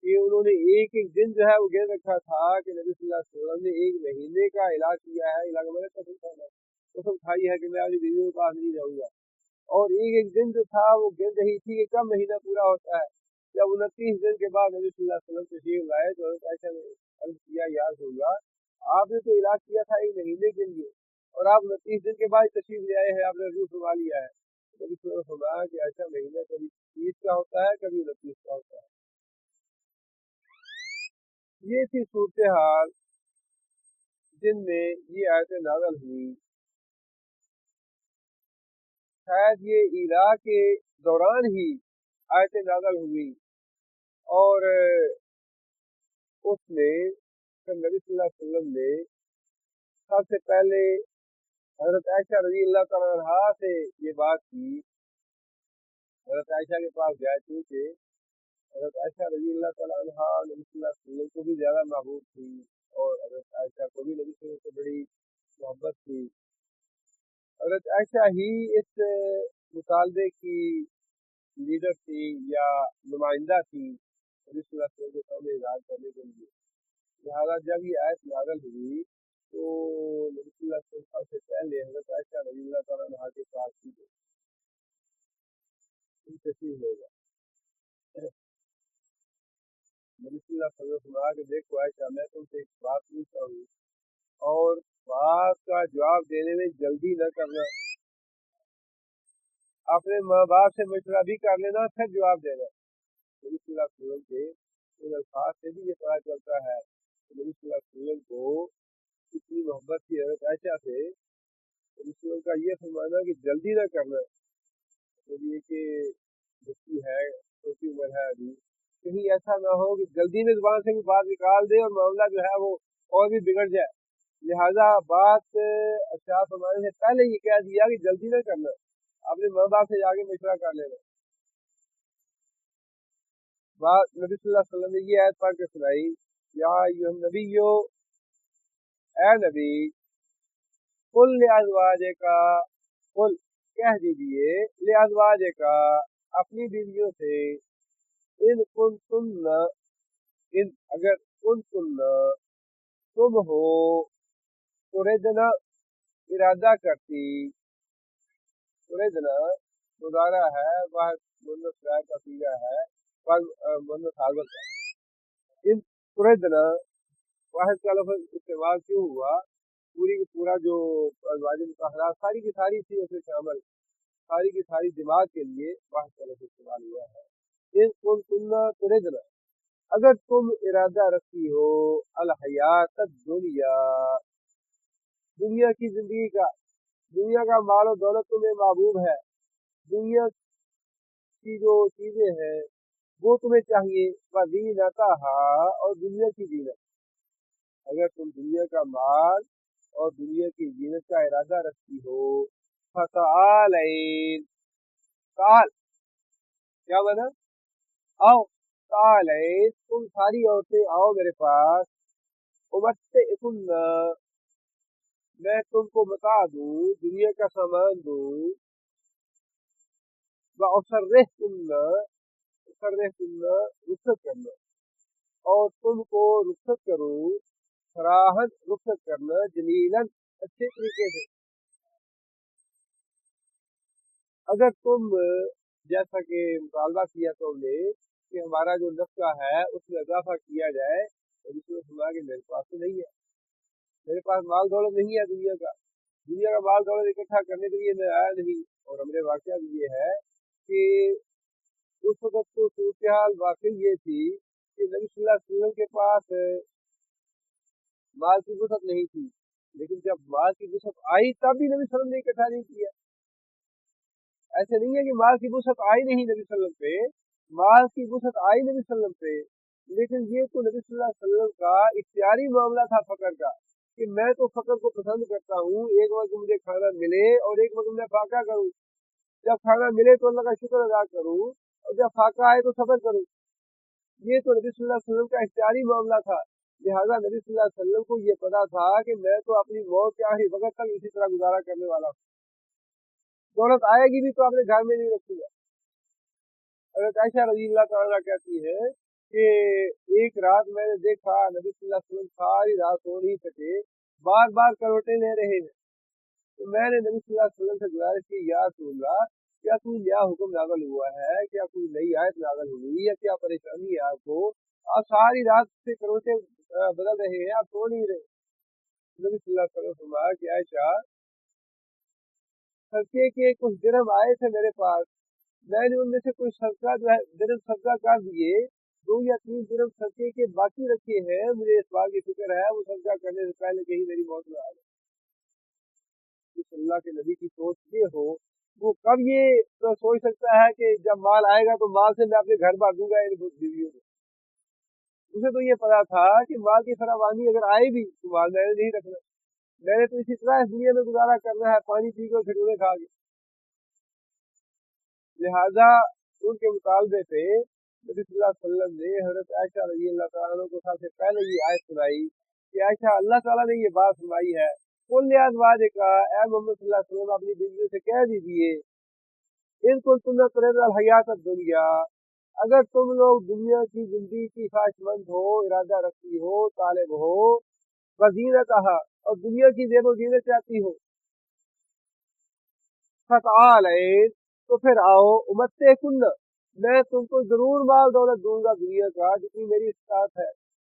कि उन्होंने एक एक दिन जो है वो गिन रखा था कि नबी सल्लल्लाहु अलैहि वसल्लम ने 1 महीने का इलाज किया है। इलाज मैंने कसम खाई है कि मैं अपनी बीवियों के पास नहीं जाऊंगा, और एक एक दिन जो था वो गिन रही थी कि कब महीना पूरा होता है। जब 29 दिन के बाद नबी सल्लल्लाहु अलैहि वसल्लम तशरीफ लाए तो हज़रत आयशा ने अर्ज किया, या रसूलल्लाह आपने तो इलाज किया था 1 महीने के लिए और आप 29 दिन के बाद तशरीफ ले आए हैं, आपने रजू फरमा लिया है। नबी सल्लल्लाहु अलैहि वसल्लम ने फरमाया कि ऐसा महीना कभी 30 का होता है, कभी 29 का होता है। ये थी सूरत हाल जिनमें ये आयतें नाज़िल हुई। शायद ये इला के दौरान ही आयतें नाज़िल हुई और उसमें नबी सल्लल्लाहु अलैहि वसल्लम ने सबसे पहले हज़रत आयशा रज़ियल्लाहु तआला अन्हा से ये बात की। हज़रत आयशा के पास गए क्योंकि हज़रत आयशा रज़ियल्लाहु तआला अन्हा नबी सल्लल्लाहु अलैहि वसल्लम को भी ज़्यादा महबूब थी और हज़रत आयशा को भी नबी सल्लल्लाहु अलैहि वसल्लम से बड़ी मोहब्बत थी। हज़रत आयशा ही इस मुतालबे की लीडर थी या नुमाइंदा थी नबी सल्लल्लाहु अलैहि वसल्लम के सामने इज़हार करने के लिए। लिहाजा जब ये आयत नाज़िल हुई तो नबी सल्लल्लाहु अलैहि वसल्लम से पहले हज़रत आयशा रज़ियल्लाहु तआला अन्हा के पास थी तशरीफ ले गए। नबी सल्लल्लाहु अलैहि वसल्लम फरमाया कि देखो आयशा, मैं तुमसे एक बात पूछता हूँ और बात का जवाब देने में जल्दी न करना, अपने माँ बाप से मशवरा भी कर लेना फिर जवाब देना। नबी सल्लल्लाहु अलैहि वसल्लम के इन अल्फाज से भी ये पता चलता है कि नबी सल्लल्लाहु अलैहि वसल्लम को कितनी मोहब्बत थी हज़रत आयशा से। नबी सल्लल्लाहु अलैहि वसल्लम का ये फरमाना कि जल्दी न करना, तो ये कि बच्ची है, छोटी उम्र है अभी, कहीं ऐसा ना हो कि जल्दी में जुबान से भी बात निकाल दे और मामला जो है वो और भी बिगड़ जाए। लिहाजा बात अच्छा फरमाने से पहले ये कह दिया कि जल्दी न करना, अपने माँ बाप से जाके मशवरा कर लेना। बात नबी सल्लल्लाहु अलैहि वसल्लम ने ये आयत पढ़ के सुनाई, या अय्युहन नबिय्यो, ए नबी, कुल लिअज़वाजिका, कुल कह दीजिए, लिअज़वाजिका अपनी बीवियों से, इन कुंतुन्ना, इन अगर कुंतुन्ना तुम हो, तुरिदना ارادہ کرتی تردنا مضارع ہے، واحد مؤنث غائب کا صیغہ ہے، مؤنث حاضر کا۔ ان تردنا واحد کا لفظ استعمال کیوں ہوا؟ پوری کی پورا جو ازواج مطہرات ساری کی ساری تھی اسے شامل، ساری کی ساری دماغ کے لیے واحد کا لفظ استعمال ہوا ہے۔ ان کنتن تردنا، اگر تم ارادہ رکھتی ہو الحیات الدنیا، دنیا کی زندگی کا، دنیا کا مال و دولت تمہیں محبوب ہے، دنیا کی جو چیزیں ہیں وہ تمہیں چاہیے، وزینتہا، اور دنیا کی زینت، اگر تم دنیا کا مال اور دنیا کی زینت کا ارادہ رکھتی ہو، فتعالین، تعال کیا بنا؟ آؤ، تعالین، تم ساری عورتیں آؤ میرے پاس، امتعکن، میں تم کو بتا دوں، دنیا کا سامان دوں، وَأُسَرِّحْكُنَّ، رخصت کرنا، اور تم کو رخصت کروں، سراحت رخصت کرنا، جمیلاً، اچھے طریقے سے۔ اگر تم جیسا کہ مطالبہ کیا تم نے کہ ہمارا جو نفقہ ہے اس میں اضافہ کیا جائے، تو اس میں سنا کہ میرے پاس تو نہیں ہے، میرے پاس مال دولت نہیں ہے دنیا کا مال دولت اکٹھا کرنے کے لیے میں آیا نہیں۔ اور ہمارے واقعہ بھی یہ ہے کہ اس وقت تو صورتحال واقعی یہ تھی کہ نبی صلی اللہ علیہ وسلم کے پاس مال کی وسعت نہیں تھی، لیکن جب مال کی وسعت آئی تب بھی نبی صلی اللہ علیہ وسلم نے اکٹھا نہیں کیا۔ ایسے نہیں ہے کہ مال کی وسعت آئی نہیں نبی صلی اللہ علیہ وسلم پہ، مال کی وسعت آئی نبی صلی اللہ علیہ وسلم پہ، لیکن یہ تو نبی صلی اللہ علیہ وسلم کا اختیاری معاملہ تھا فقر کا، کہ میں تو فقر کو پسند کرتا ہوں، ایک وقت مجھے کھانا ملے اور ایک وقت میں فاقہ کروں، جب کھانا ملے تو اللہ کا شکر ادا کروں، اور جب فاقہ آئے تو صبر کروں۔ یہ تو نبی صلی اللہ علیہ وسلم کا اختیاری معاملہ تھا، لہٰذا نبی صلی اللہ علیہ وسلم کو یہ پتا تھا کہ میں تو اپنی موت کے آخری وقت تک اسی طرح گزارا کرنے والا ہوں، دولت آئے گی بھی تو اپنے گھر میں نہیں رکھوں گا۔ حضرت عائشہ رضی اللہ تعالیٰ کہتی ہے کہ ایک رات میں نے دیکھا نبی صلی اللہ علیہ وسلم ساری رات سو نہیں سکے، بار بار کروٹیں لے رہے ہیں، تو میں نے نبی صلی اللہ علیہ وسلم سے گزارش کی، یا رسول اللہ، کیا کوئی نیا حکم نازل ہوا ہے، کیا کوئی نئی آیت نازل ہوئی ہے، کیا پریشانی ہے آپ کو، آپ ساری رات سے کروٹیں بدل رہے ہیں، آپ سو نہیں رہے۔ نبی صلی اللہ علیہ وسلم فرمایا کہ عائشہ، صدقے کے کچھ درہم آئے تھے میرے پاس، میں نے ان میں سے کچھ صدقہ جو ہے درہم صدقہ کر دیے، 2 یا 3 درہم صدقے کے باقی رکھے ہیں، مجھے اس بات کی فکر ہے وہ صدقہ کرنے سے پہلے کہیں میری موت نہ آ جائے۔ اللہ کے نبی کی سوچ یہ ہو، وہ کب یہ تو سوچ سکتا ہے کہ جب مال آئے گا تو مال سے میں اپنے گھر بھر دوں گا ان بیویوں کو؟ اسے تو یہ پتا تھا کہ مال کی فراوانی اگر آئے بھی تو مال میں نے نہیں رکھنا، میں نے تو اسی طرح اس دنیا میں گزارا کرنا ہے، پانی پی کر کھجورے کھا کے۔ لہذا ان کے مطالبے پہ نبی صلی اللہ علیہ وسلم نے حضرت عائشہ رضی اللہ تعالیٰ عنہ کو سب سے پہلے یہ آیت سنائی کہ عائشہ، اللہ تعالیٰ نے یہ بات سنائی ہے، کل ازواج کا، اے محمد صلی اللہ علیہ وسلم اپنی بیویوں سے کہہ دیجئے، ان کنتن تردن الحیات الدنیا، اگر تم لوگ دنیا کی زندگی کی خواہش مند ہو، ارادہ رکھتی ہو، طالب ہو، وزینتہا، اور دنیا کی زیب و زینت چاہتی ہو، فتعالین، تو پھر آؤ، امتعکن، میں تم کو ضرور مال دولت دوں گا دنیا کا جتنی میری استطاعت ہے،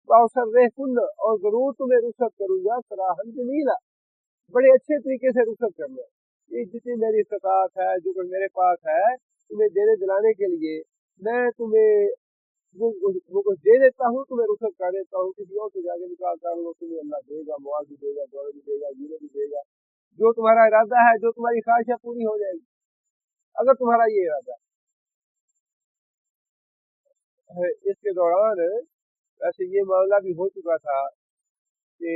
وأسرحکن، اور ضرور تمہیں رخصت کروں گا، سراحا جمیلا، بڑے اچھے طریقے سے رخصت کرنا، یہ جتنی میری استطاعت ہے، جو کچھ میرے پاس ہے، تمہیں دینے دلانے کے لیے میں تمہیں وہ کچھ دے دیتا ہوں، تمہیں رخصت کر دیتا ہوں، کسی اور سے جا کے نکالتا ہوں، تمہیں اللہ دے گا، مال بھی دے گا، دولت بھی دے گا، زینت بھی دے گا، جو تمہارا ارادہ ہے، جو تمہاری خواہش ہے پوری ہو جائے گی اگر تمہارا یہ ارادہ ہے۔ اس کے دوران ویسے یہ معاملہ بھی ہو چکا تھا کہ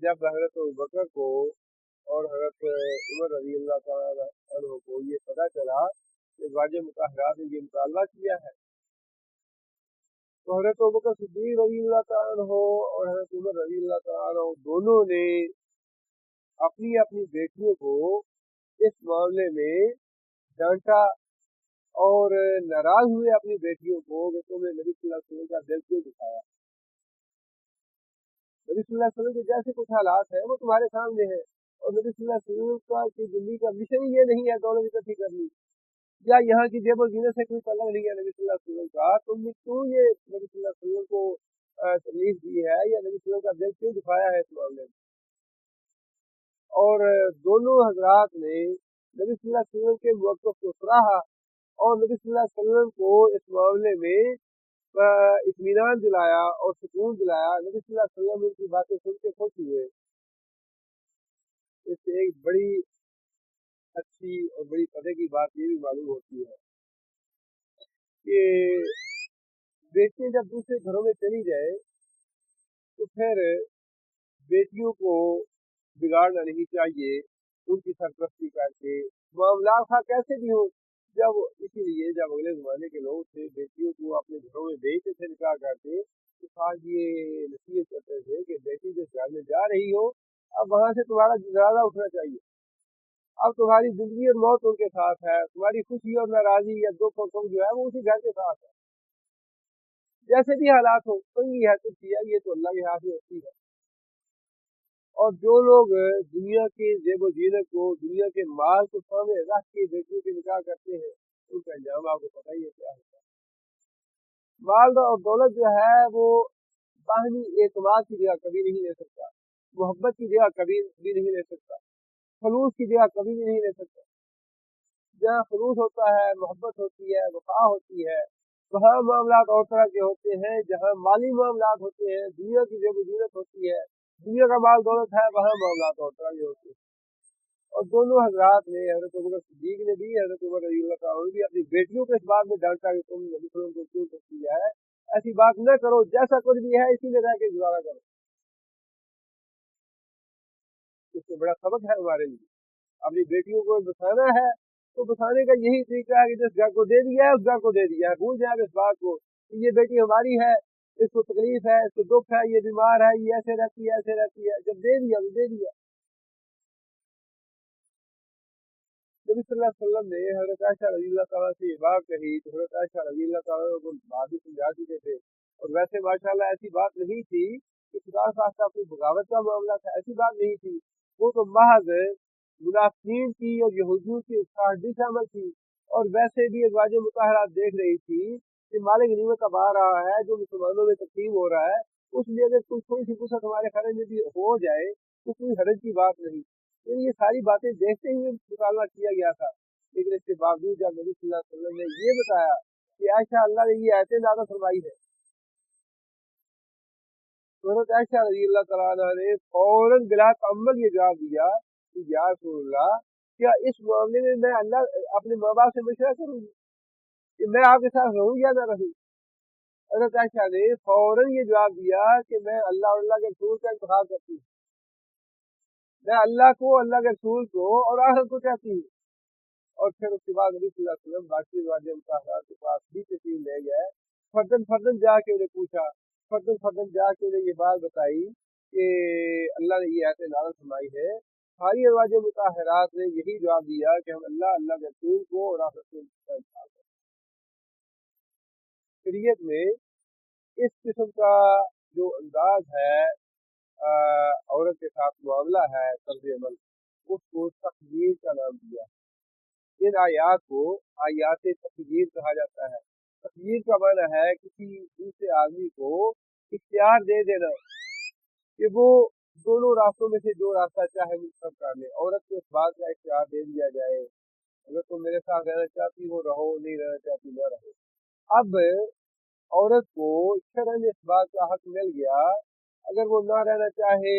جب حضرت ابوبکر کو اور حضرت عمر رضی اللہ تعالیٰ عنہ کو یہ پتہ چلا کہ واجب مطہرات نے یہ مطالبہ کیا ہے، تو حضرت ابوبکر صدیق رضی اللہ تعالیٰ عنہ اور حضرت عمر رضی اللہ تعالیٰ عنہ دونوں نے اپنی اپنی بیٹیوں کو اس معاملے میں ڈانٹا اور ناراض ہوئے اپنی بیٹیوں کو کہ تم نے نبی صلی اللہ علیہ وسلم کا دل کیوں دکھایا، نبی صلی اللہ علیہ وسلم کے جیسے کچھ حالات ہیں وہ تمہارے سامنے ہیں، اور नबी सल्लल्लाहु अलैहि वसल्लम का की ज़िंदगी का मिशन ही ये नहीं है दौलत इकट्ठी करनी, या यहाँ की जेब और जीनत से कोई तल्लुक नहीं है नबी सल्लल्लाहु अलैहि वसल्लम का। तुमने क्यों ये नबी सल्लल्लाहु अलैहि वसल्लम को तकलीफ दी है, या नबी सल्लल्लाहु अलैहि वसल्लम का दिल क्यों दिखाया है इस मामले में। और दोनों हजरात ने नबी सल्लल्लाहु अलैहि वसल्लम के मौक़िफ़ को सराहा और नबी सल्लल्लाहु अलैहि वसल्लम को इस मामले में इत्मीनान दिलाया और सुकून दिलाया। नबी सल्लल्लाहु अलैहि वसल्लम उनकी बातें सुन के खुश हुए। इससे एक बड़ी अच्छी और बड़ी पते की बात ये भी मालूम होती है कि बेटियां जब दूसरे घरों में चली जाए तो फिर बेटियों को बिगाड़ना नहीं चाहिए उनकी सरपरस्ती करके, मामला था कैसे भी हो। जब इसीलिए जब अगले ज़माने के लोग थे बेटियों को अपने घरों में भेजते थे निकाह करके, तो आज ये नसीहत करते थे कि बेटी जिस घर में जा रही हो अब वहाँ से तुम्हारा जनाजा उठना चाहिए। अब तुम्हारी जिंदगी और मौत उनके साथ है, तुम्हारी खुशी और नाराज़ी या दुख और सुख जो है वो उसी घर के साथ है। जैसे भी हालात हो, तंगी है कुछ है, ये तो अल्लाह के हाथ में होती है। और जो लोग दुनिया के ज़ेब व ज़ीनत को, दुनिया के माल को सामने रख के बेटियों के निकाह करते हैं, उनका अंजाम आपको पता ही है क्या होता है। माल और दौलत जो है वो बाहमी एतमाद की जगह कभी नहीं ले सकता, मोहब्बत की जगह कभी भी नहीं ले सकता, खलूस की जगह कभी भी नहीं ले सकता। जहाँ खलूस होता है, मोहब्बत होती है, वफा होती है, वहाँ मामलात और तरह के होते हैं। जहाँ माली मामलात होते हैं, दुनिया की ज़ेब व ज़ीनत होती है, दुनिया का माल दौलत है, वहाँ मामलात और तरह के होते हैं। और दोनों हजरात ने, हज़रत अबू बकर सिद्दीक़ ने भी, हज़रत उमर रज़ियल्लाहु ताला अन्हु भी अपनी बेटियों को इस बात में डांटा कि तुम नबी सल्लल्लाहु अलैहि वसल्लम को क्यों तक किया है, ऐसी बात न करो, जैसा कुछ भी है इसी में रह के गुजारा करो। इससे बड़ा सबक है हमारे लिए। अपनी बेटियों को बसाना है तो बसाने का यही तरीका है कि जिस घर को दे दिया है उस घर को दे दिया है, भूल जाए इस बात को कि ये बेटी हमारी है, इसको तकलीफ है, इसको दुख है, ये बीमार है, ये ऐसे रहती है, ऐसे रहती है। जब दे दिया तो दे दिया। नबी सल्लल्लाहु अलैहि वसल्लम ने हज़रत आयशा रज़ियल्लाहु ताला से ये बात कही तो हज़रत आयशा रज़ियल्लाहु ताला को बात भी समझा चुके थे। और वैसे माशाल्लाह ऐसी बात नहीं थी कि खुदा खास्ता कोई बगावत का मामला था, ऐसी बात नहीं थी। वो तो महज मुनाफिकीन की और यहूदियों की साजिश अमल थी। और वैसे भी अज़वाज मुताहरात देख रही थी कि मालिक गनीमत अब आ रहा है, जो मुसलमानों में तक़सीम हो रहा है, उसमें अगर कोई थोड़ी सी फुर्सत हमारे खर्च में भी हो जाए तो कोई हरज की बात नहीं। लेकिन ये सारी बातें देखते हुए मुताला किया गया था। लेकिन इसके बावजूद जब नबी सल्लल्लाहु अलैहि वसल्लम ने ये बताया कि आयशा अल्लाह ने ये आयतें नाज़िल फरमाई है, तो हज़रत आयशा रज़ियल्लाहु तआला अन्हा ने फौरन बिला तअम्मुल ये जवाब दिया कि या रसूलल्लाह, क्या इस मामले में मैं अल्लाह अपने माँ बाप से मशवरा करूंगी कि मैं आपके साथ रहूं या ना रहूं। हज़रत आयशा ने फौरन ये जवाब दिया कि मैं अल्लाह और अल्लाह के रसूल का इंतखाब करती हूँ, मैं अल्लाह को, अल्लाह के रसूल को और आखिरत को चाहती हूँ। और फिर उसके बाद नबी सल्लल्लाहु अलैहि वसल्लम बाकी वाजिब मुताहरात के पास भी तशरीफ ले गए। फर्दन फर्दन जाके उन्हें पूछा, फर्दन फर्दन जाके उन्हें ये बात बताई कि अल्लाह ने ये आयतें नाज़िल फरमाई है। सारी वाजिब मुताहरात ने यही जवाब दिया कि हम अल्लाह, अल्लाह के रसूल को और आखिरत को इंतजार करते हैं। शरीयत में इस किस्म का जो अंदाज है औरत के साथ मामला है, तर्ज अमल, उसको तकदीर का नाम दिया। इन आयात को आयात तकदीर कहा जाता है। तकदीर का माना है किसी दूसरे आदमी को इख्तियार दे देना कि वो दोनों रास्तों में से जो रास्ता चाहे मुंतखब कर ले। औरत को इस बात का इख्तियार दे दिया जाए, अगर तुम मेरे साथ रहना चाहती हो रहो, नहीं रहना चाहती ना रहो। अब औरत को शरन इस बात का हक मिल गया, अगर वो ना रहना चाहे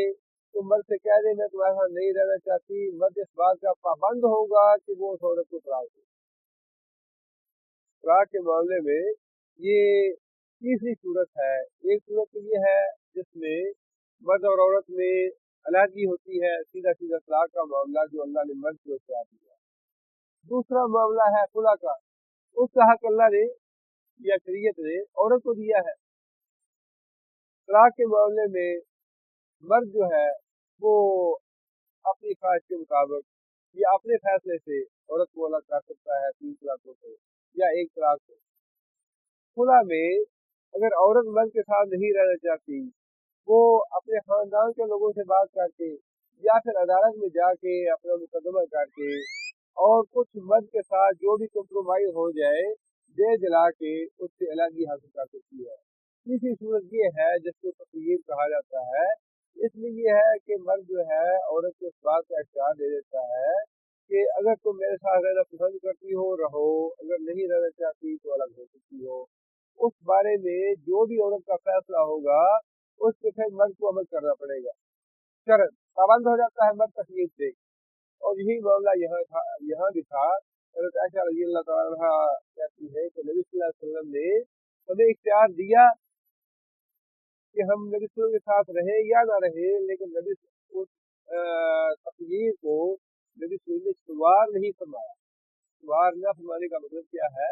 तो मर्द से कह दे मैं तुम्हारे साथ नहीं रहना चाहती। मर्द इस बात का पाबंद होगा कि वो उस औरत को तलाक दे। तलाक के मामले में ये तीसरी सूरत है। एक सूरत तो ये है जिसमें मर्द और औरत में अलहदगी होती है, सीधा सीधा तलाक का मामला जो अल्लाह ने मर्द को इख्तियार दिया। दूसरा मामला है खुला का, उसका हक अल्लाह ने या शरीयत ने औरत को दिया है। तलाक के मामले में मर्द जो है वो अपनी ख्वाहिश के मुताबिक या अपने फैसले से औरत को अलग कर सकता है 3 तलाकों से या 1 तलाक से। खुला में अगर औरत मर्द के साथ नहीं रहना चाहती, वो अपने खानदान के लोगों से बात करके या फिर अदालत में जाके अपना मुकदमा करके और कुछ मर्द के साथ जो भी कंप्रोमाइज हो जाए दे दिला के उससे अलगी हासिल कर सकती है। तीसरी सूरत ये है जिसको तकरीर कहा जाता है। इसमें ये है कि मर्द जो है औरत को इस बात का इख्तियार दे देता है कि अगर तुम मेरे साथ रहना पसंद करती हो रहो, अगर नहीं रहना चाहती तो अलग हो सकती हो। उस बारे में जो भी औरत का फैसला होगा उस पे फिर मर्द को अमल करना पड़ेगा, शर्त पाबंद हो जाता है मर्द तकलीफ से। और यही मामला यहाँ भी था। हज़रत आयशा रज़ी अल्लाह तआला अन्हा कहती है कि नबी सल्लल्लाहु अलैहि वसल्लम ने हमें इख्तियार दिया कि हम नबी सल्लल्लाहु अलैहि वसल्लम के साथ रहे या ना रहे, लेकिन नबी उस तकलीफ को नबी सल्लल्लाहु अलैहि वसल्लम ने शुमार नहीं फरमाया। शुमार न फरमाने का मतलब क्या है,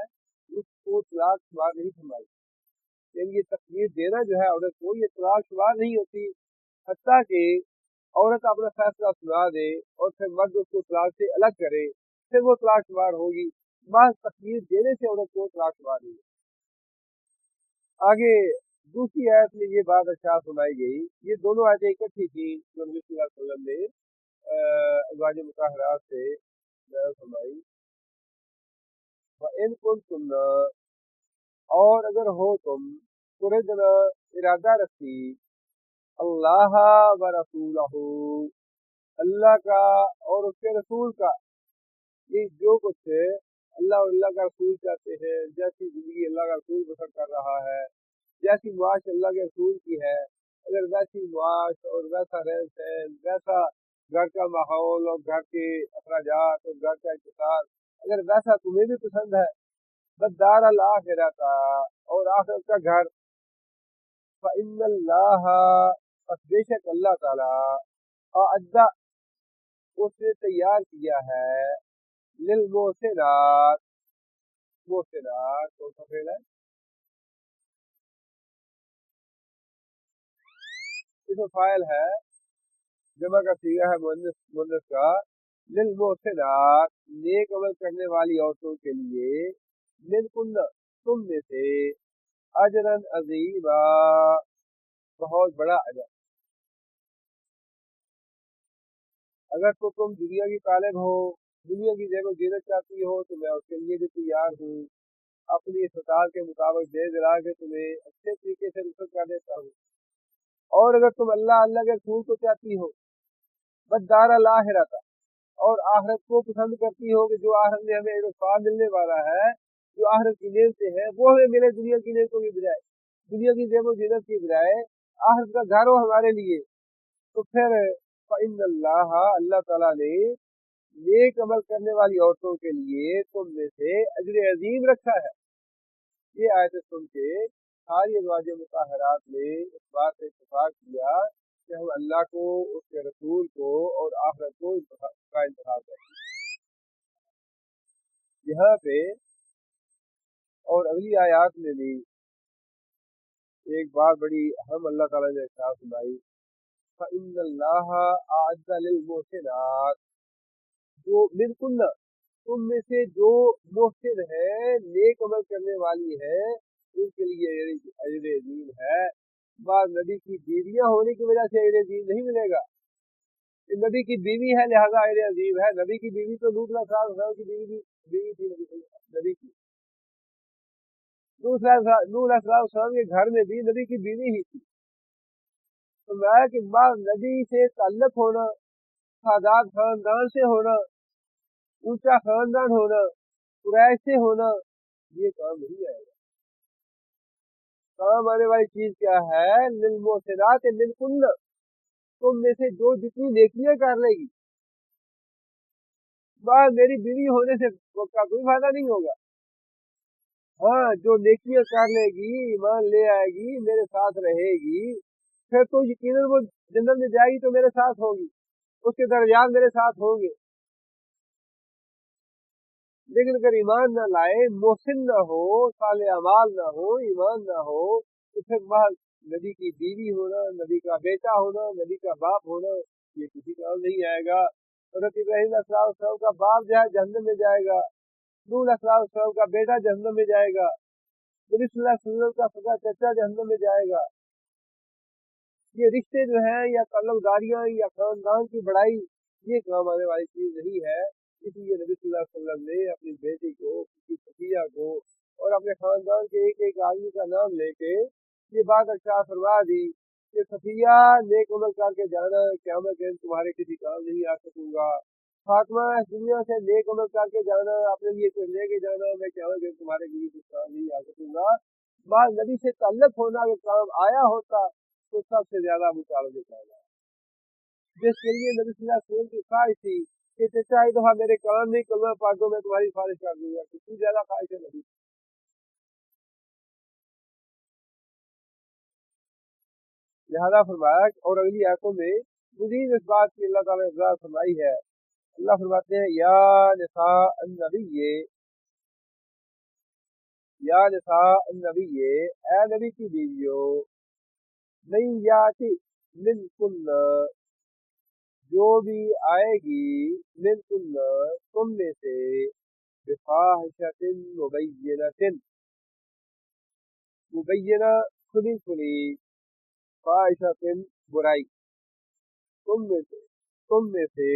उसको तलाक शुमार नहीं फरमाई। लेकिन ये तकलीफ देना जो है औरत को, ये तलाक शुमार नहीं होती। हत्ता कि औरत अपना फैसला सुना दे और फिर मर्द उसको तलाक से अलग करे, फिर वो तलाक शुमार होगी। महज तकलीफ देने से औरत को तलाक शुमार नहीं। आगे दूसरी आयत में ये बात अच्छा सुनाई गई। ये दोनों आयतें इकट्ठी थी जो नबी सल्लल्लाहु अलैहि वसल्लम ने अज़वाज मुतहहरात से बयान फरमाई। व इन कुन्तुन्ना, और अगर हो तुम तुरिदना इरादा रखी अल्लाह व रसूलहू, अल्लाह का और उसके रसूल का। ये जो कुछ अल्लाह और अल्लाह का रसूल चाहते हैं, जैसी जिंदगी अल्लाह का रसूल बसर कर रहा है, जैसी मुआश अल्लाह के रसूल की है, अगर वैसी मुआश और वैसा रहन सहन, वैसा घर का माहौल और घर के अखराजात और घर का इंतजार अगर वैसा तुम्हें भी पसंद है, बदार अल आखिरता, और आखिरत का घर, फ़इन्नल्लाह, बेशक अल्लाह ताला अअद्दा, उसने तैयार किया है लिल मोहसिनात, मोहसिनात कौन सा फेल है, इसमें फाइल है, जमा का सीगा है मुन्नस का। लिल मोहसिनात, नेक अमल करने वाली औरतों के लिए, मिन कुन्न, तुम में से, अजरन अजीमा, बहुत बड़ा अजर। अगर तो तुम दुनिया की तालिब हो, दुनिया की जेब जीना चाहती हो, तो मैं उसके लिए भी तैयार हूँ। अपनी इस्तात के मुताबिक दे दिला के तुम्हें अच्छे तरीके से रुखसत कर देता हूँ। और अगर तुम अल्लाह अल्लाह के रसूल को चाहती हो, बदार अल आखिरता, और आखिरत को पसंद करती हो कि जो आखिरत में हमें इरफा मिलने वाला है, जो आखिरत की नेमतें हैं वो हमें मिले दुनिया की नेमतों की बजाय, दुनिया की जेब जीनत की बजाय आखिरत का घर हो हमारे लिए, तो फिर फ़इन्नल्लाह, अल्लाह ताला ने नेक अमल करने वाली औरतों के लिए तुम में से अजर अजीम रखा है। ये आयत सुन के सारी अज़वाज मुतहहरात ने इस बात से इत्तेफाक किया कि हम अल्लाह को, उसके रसूल को और आखिरत को का इंतखाब करते हैं। यहाँ पे और अगली आयत में भी एक बात बड़ी अहम अल्लाह ताला ने इरशाद फरमाई, फ़इन्नल्लाह अअद्द लिल मोहसिनात, जो बिल्कुल तुम में से जो मोहसिन है, नेक अमल करने वाली है, उनके लिए अजर अजीम है। बात नबी की बीवियां होने की वजह से अजर अजीम नहीं मिलेगा, कि नबी की बीवी है लिहाजा अजर अजीम है। नबी की बीवी तो लूत अलैहिस्सलाम की बीवी थी नबी की। लूत अलैहिस्सलाम के घर में भी नबी की बीवी ही थी। तो मैं कि नबी से ताल्लुक होना, सादात खानदान से होना, ऊंचा खानदान होना, कुरैश से होना, ये काम नहीं आएगा। काम आने वाली चीज क्या है, लिल मोहसिनात मिन कुन्न, तुम में से जो जितनी नेकियां कर लेगी, बस मेरी बीवी होने से का कोई फायदा नहीं होगा। हाँ, जो नेकियां कर लेगी, ईमान ले आएगी, मेरे साथ रहेगी, फिर तो यकीनन वो जन्नत में जाएगी तो मेरे साथ होगी, उसके दर्जात मेरे साथ होंगे। लेकिन अगर ईमान न लाए, मोहसिन न हो, साले अमाल न हो, ईमान न हो, तो फिर महज नबी की बीवी होना, नबी का बेटा होना, नबी का बाप होना, ये किसी काम नहीं आएगा। हज़रत इब्राहीम अलैहिस्सलाम का बाप जो है जहन्नम में जाएगा, नूह अलैहिस्सलाम का बेटा जहन्नम में जाएगा, नबी सल्लल्लाहु अलैहि वसल्लम का सगा चचा जहन्नम में जाएगा। ये रिश्ते जो है या ताल्लुकदारियां या खानदान की बढ़ाई, ये काम आने वाली चीज नहीं है। इसलिए नबी सल्लल्लाहु अलैहि वसल्लम ने अपनी बेटी को, अपनी सफिया को और अपने खानदान के एक एक आदमी का नाम लेके ये बात अच्छा फरमा दी कि सफिया, नेक अमल करके जाना, क़यामत के दिन तुम्हारे किसी काम नहीं आ सकूंगा। फातिमा, इस दुनिया से नेक अमल करके जाना, अपने लिए कुछ लेके जाना, मैं क़यामत के दिन तुम्हारे लिए कुछ काम नहीं आ सकूंगा। बात नबी से ताल्लुक होना अगर काम आया होता तो सबसे ज्यादा मुतालबे का, जिसके लिए नबी सल्लल्लाहु अलैहि वसल्लम की ख्वाहिश थी कि चचा एक दफा मेरे काम नहीं कलमा पढ़ दो, मैं तुम्हारी ख्वाहिश कर दूंगा। कितनी ज्यादा ख्वाहिश है नबी। लिहाजा फरमाया, और अगली आयतों में मजीद इस बात की अल्लाह ताला ने वजाहत फरमाई है। अल्लाह फरमाते हैं, या निसा अन्नबी, या निसा अन्नबी, ए नबी की बीवियों, नहीं याति मिन कुन्न, जो भी आएगी, मिन कुन्न, तुम में से, बिफाहिशतिन मुबय्यनतिन, मुबय्यना खुली खुली, फाहिशतिन बुराई, तुम में से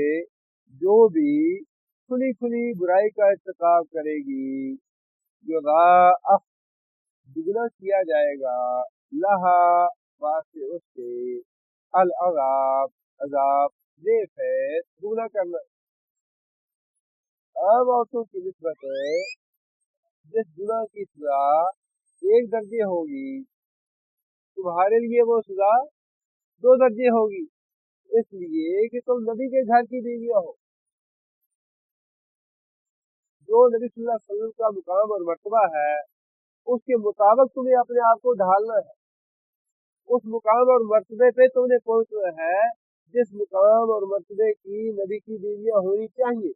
जो भी खुली खुली बुराई का इर्तिकाब करेगी, युदाअफ, दुगना किया जाएगा, लहा, वास्ते उसके, अल अजाब, अजाब, जेफ है दुगना करना। आम औरतों की निस्बत है, जिस गुनाह की सजा एक दर्जे होगी, तुम्हारे लिए वो सजा 2 दर्जे होगी, इसलिए कि तुम नबी के घर की बीवियां हो। जो नबी सल्लल्लाहु अलैहि वसल्लम का मुकाम और मर्तबा है, उसके मुताबिक तुम्हें अपने आप को ढालना है। उस मुकाम और मर्तबे पे तुमने पहुंचना है जिस मुकाम और मर्तबे की नबी की बीवियां होनी चाहिए।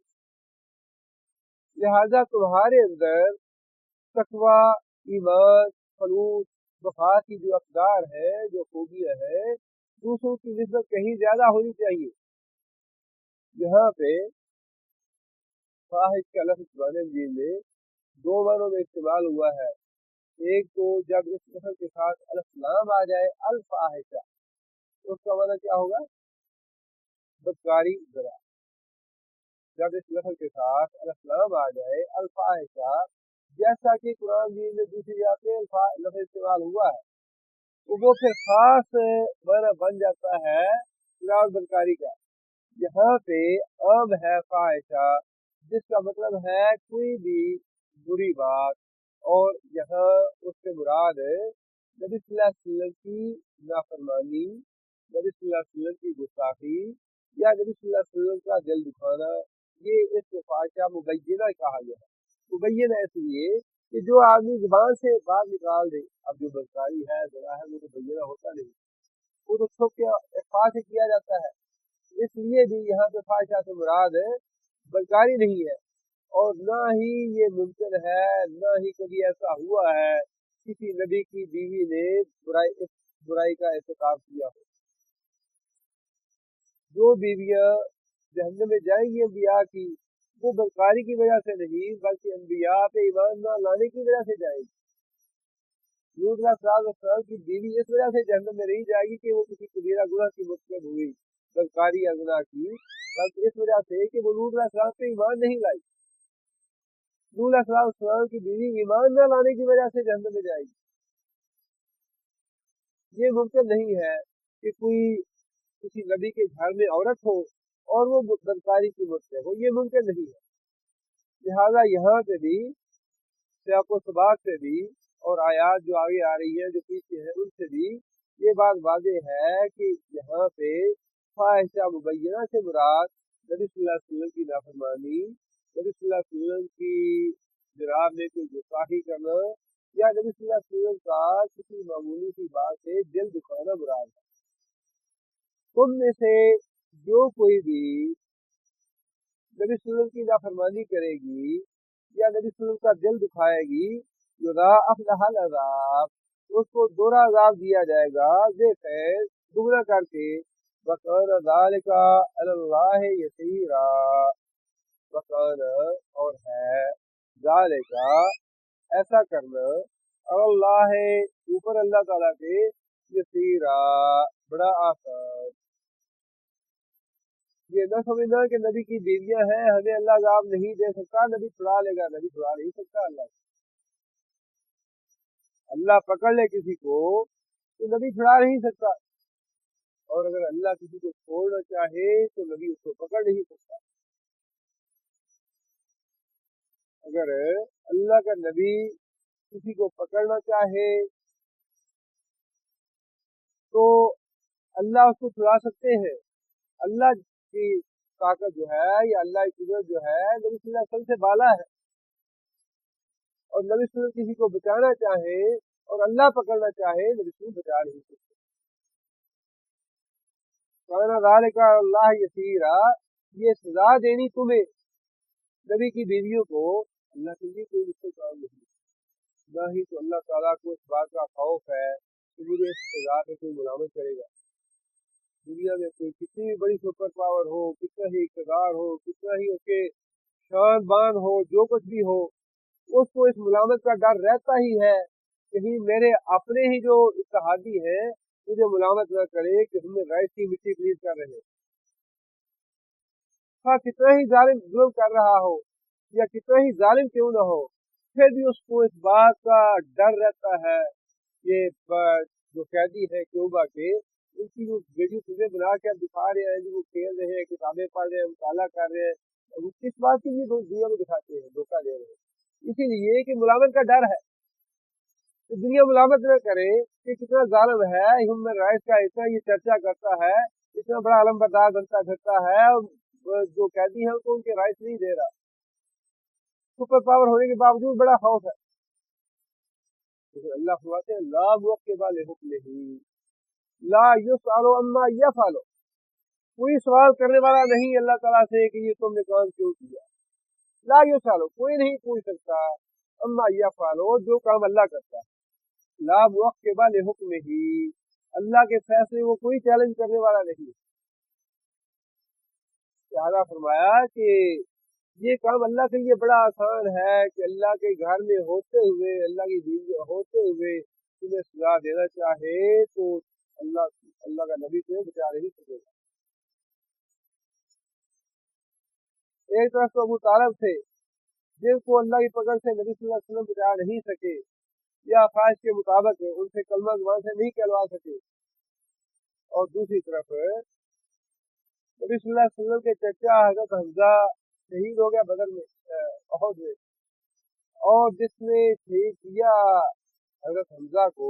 लिहाजा तुम्हारे अंदर तकवा, ईमान, खलूस, वफा की जो अक़दार है, जो खूबियां हैं, दूसरों की निस्बत कहीं ज्यादा होनी चाहिए। यहाँ पे फाहिश का लफ्ज़ कुरान मजीद में 2 मानों में इस्तेमाल हुआ है। एक तो जब इस लफ्ज़ के साथ अल-लाम आ जाए, अल फाहिशा, तो उसका माना क्या होगा? बदकारी, जरा। जब इस लफ्ज़ के साथ अल-लाम आ जाए, अल फाहिशा, जैसा कि कुरान मजीद में दूसरी जगह पे लफ्ज़ इस्तेमाल हुआ है, तो वो फिर खास माना बन जाता है गिरावट, बदकारी का। यहाँ पे आम है फाहिशा, जिसका मतलब है कोई भी बुरी बात, और यहाँ उससे मुराद नबी सल्लल्लाहु अलैहि वसल्लम की नाफरमानी, नबी सल्लल्लाहु अलैहि वसल्लम की गुस्ताखी, या नबी सल्लल्लाहु अलैहि वसल्लम का दिल दुखाना, ये इसको फाहिशा मुबय्यना कहा गया है। मुबय्यना इसलिए कि जो आदमी जुबान से बात निकाल दे। अब जो बदकारी है, जरा है, वो तो मुबय्यना होता नहीं, वो तो छुप के इख्फा से किया जाता है। इसलिए भी यहाँ पे फाहिशा से मुराद बदकारी नहीं है, और ना ही ये मुमकिन है, ना ही कभी ऐसा हुआ है किसी नबी की बीवी ने बुराई का इर्तिकाब किया हो। जो बीवियां जहन्नम में जाएंगी अंबिया की, वो बदकारी की वजह से नहीं, बल्कि अंबिया पे ईमान न लाने की वजह से जाएगी। लूत अलैहिस्सलाम की बीवी इस वजह से जहन्नम में नहीं जाएगी कि वो किसी कबीरा गुनाह की मुर्तकब हुई, बदकारी या गुनाह की, बल्कि इस वजह से कि वो लूत अलैहिस्सलाम पे ईमान नहीं लाई। लूत अलैहिस्सलाम की बीवी ईमान न लाने की वजह से जहन्नम में जाएगी। ये मुमकिन नहीं है कि कोई किसी नबी के घर में औरत हो और वो बदकारी की मुर्तकब हो, ये मुमकिन नहीं है। लिहाजा यहाँ पे भी सियाको सबाक से भी, और आयात जो आगे आ रही है, जो पीछे है, उनसे भी ये बात वाज़ेह है कि यहाँ पे फाहिशा मुबय्यना से मुराद नबी सल्लल्लाहु अलैहि वसल्लम की नाफरमानी, नबी सल्लल्लाहु अलैहि वसल्लम की जनाब में कोई गुस्ताखी करना, या नबी सल्लल्लाहु अलैहि वसल्लम का किसी मामूली सी बात से दिल दुखाना मुराद है। तुम में से जो कोई भी नबी सल्लल्लाहु अलैहि वसल्लम की नाफरमानी करेगी या नबी सल्लल्लाहु अलैहि वसल्लम का दिल दुखाएगी, युदाअफ लहल अज़ाब, उसको दोहरा अज़ाब दिया जाएगा, ज़िफ़, दुगना करके, वकान ज़ालिका अलल्लाहि यसीरा, वकान, और है, ज़ालिका, ऐसा करना, अल्लाह, ऊपर अल्लाह ताला के, यसीरा, बड़ा आसान। ये न समझना कि नबी की बीवियां हैं हमें अल्लाह अज़ाब नहीं दे सकता, नबी छुड़ा लेगा, नबी छुड़ा नहीं सकता अल्लाह। अल्लाह पकड़ ले किसी को तो नबी छुड़ा नहीं सकता, और अगर अल्लाह किसी को छोड़ना चाहे तो नबी उसको पकड़ नहीं सकता। अगर अल्लाह का नबी किसी को पकड़ना चाहे तो अल्लाह उसको छुड़ा सकते हैं। अल्लाह की ताकत जो है या अल्लाह की कुदरत जो है नबी सल्लल्लाहु अलैहि वसल्लम से बाला है, और नबी सल्लल्लाहु अलैहि वसल्लम किसी को बचाना चाहे और अल्लाह पकड़ना चाहे, नबी सल्लल्लाहु अलैहि वसल्लम बचा नहीं सकते। काना ज़ालिका अल्लाह यसीरा, ये सजा देनी तुम्हें नबी की बीवियों को अल्लाह के लिए कोई मुश्किल काम नहीं, ना ही तो अल्लाह ताला को इस बात का खौफ है कि मुझे इस सजा पे कोई मुलामत करेगा। दुनिया में कोई कितनी भी बड़ी सुपर पावर हो, कितना ही इक़्तिदार हो, कितना ही उसके शान बान हो, जो कुछ भी हो, उसको इस मुलामत का डर रहता ही है कहीं मेरे अपने ही जो इत्तेहादी हैं मुझे मुलामत न करे कि हमने राइट की मिट्टी प्लीज कर रहे हैं। हाँ, कितना ही जालिम जुल्म कर रहा हो या कितना ही जालिम क्यों न हो, फिर भी उसको इस बात का डर रहता है। ये जो कैदी है क्यूबा के, उनकी जो वीडियो चीजें बना के अब दिखा रहे हैं, जो वो खेल रहे हैं, किताबें पढ़ रहे हैं, मुताला कर रहे हैं, वो किस बात के लिए दुनिया में दिखाते हैं, धोखा दे रहे हैं, इसीलिए कि मुलामत का डर है। तो दुनिया मुलामत न करे कि कितना जालिम है, ह्यूमन राइट्स का इतना ये चर्चा करता है, इतना बड़ा अलमबरदार बनता फिरता है, और जो कैदी है उनको उनके राइट्स नहीं दे रहा, सुपर पावर होने के बावजूद बड़ा खौफ है। तो अल्लाह फरमाते हैं ला मुअक्किबा लिहुक्मिही ला युसअलु अम्मा यफअलु, कोई सवाल करने वाला नहीं अल्लाह ताला से कि ये तुमने काम क्यों किया। ला युसअलु, कोई नहीं पूछ सकता, अम्मा यफअलु, जो काम अल्लाह करता है। ला मुअक्किबा लिहुक्मिही, अल्लाह के फैसले को कोई चैलेंज करने वाला नहीं। लिहाजा फरमाया कि ये काम अल्लाह के लिए बड़ा आसान है कि अल्लाह के घर में होते हुए, अल्लाह की बीवी होते हुए तुम्हें सजा देना चाहे तो अल्लाह अल्लाह का नबी तुम्हें बचा नहीं सकेगा। एक तरफ तो अबू तालिब थे जिनको अल्लाह की पकड़ से नबी सल्लल्लाहु अलैहि वसल्लम बचा नहीं सके या ख्वाहिश के मुताबिक उनसे कलमा ज़ुबान से नहीं कहलवा सके, और दूसरी तरफ नबी सल्लल्लाहु अलैहि वसल्लम के चचा हजरत हमजा शहीद हो गया बदर में, उहद में, और जिसने शहीद किया हजरत हमजा को,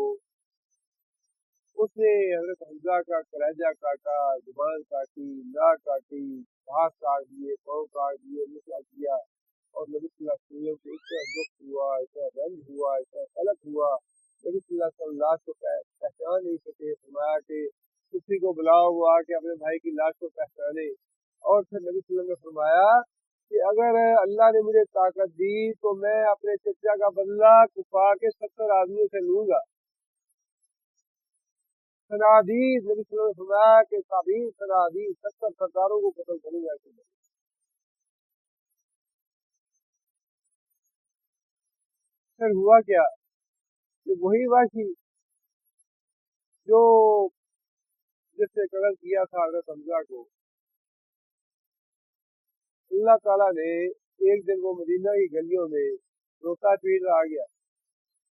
उसने हजरत हमजा का कलेजा काटा, जुबान काटी, नाक काटी, हाथ काट दिए, पाँव काट दिए, निकला किया, और नबी सल्लल्लाहु अलैहि वसल्लम को इतना दुख हुआ, इतना रंज हुआ, इतना तलक हुआ, नबी सल्लल्लाहु अलैहि वसल्लम लाश को पहचान नहीं सके। फरमाया कि किसी को बुलाओ वो आके अपने भाई की लाश को पहचाने, और फिर नबी सल्लल्लाहु अलैहि वसल्लम ने फरमाया कि अगर अल्लाह ने मुझे ताकत दी तो मैं अपने चचा का बदला कुफा के 70 आदमियों से लूंगा। सनादीद, नबी सल्लल्लाहु अलैहि वसल्लम ने फरमाया कि साबीन सनादीद, 70 सरदारों को कत्ल करूंगा। फिर हुआ क्या कि वही वाशी जो जिसने कत्ल किया था हजरत हमजा को, अल्लाह ताला ने एक दिन वो मदीना की गलियों में रोता पीट रहा गया,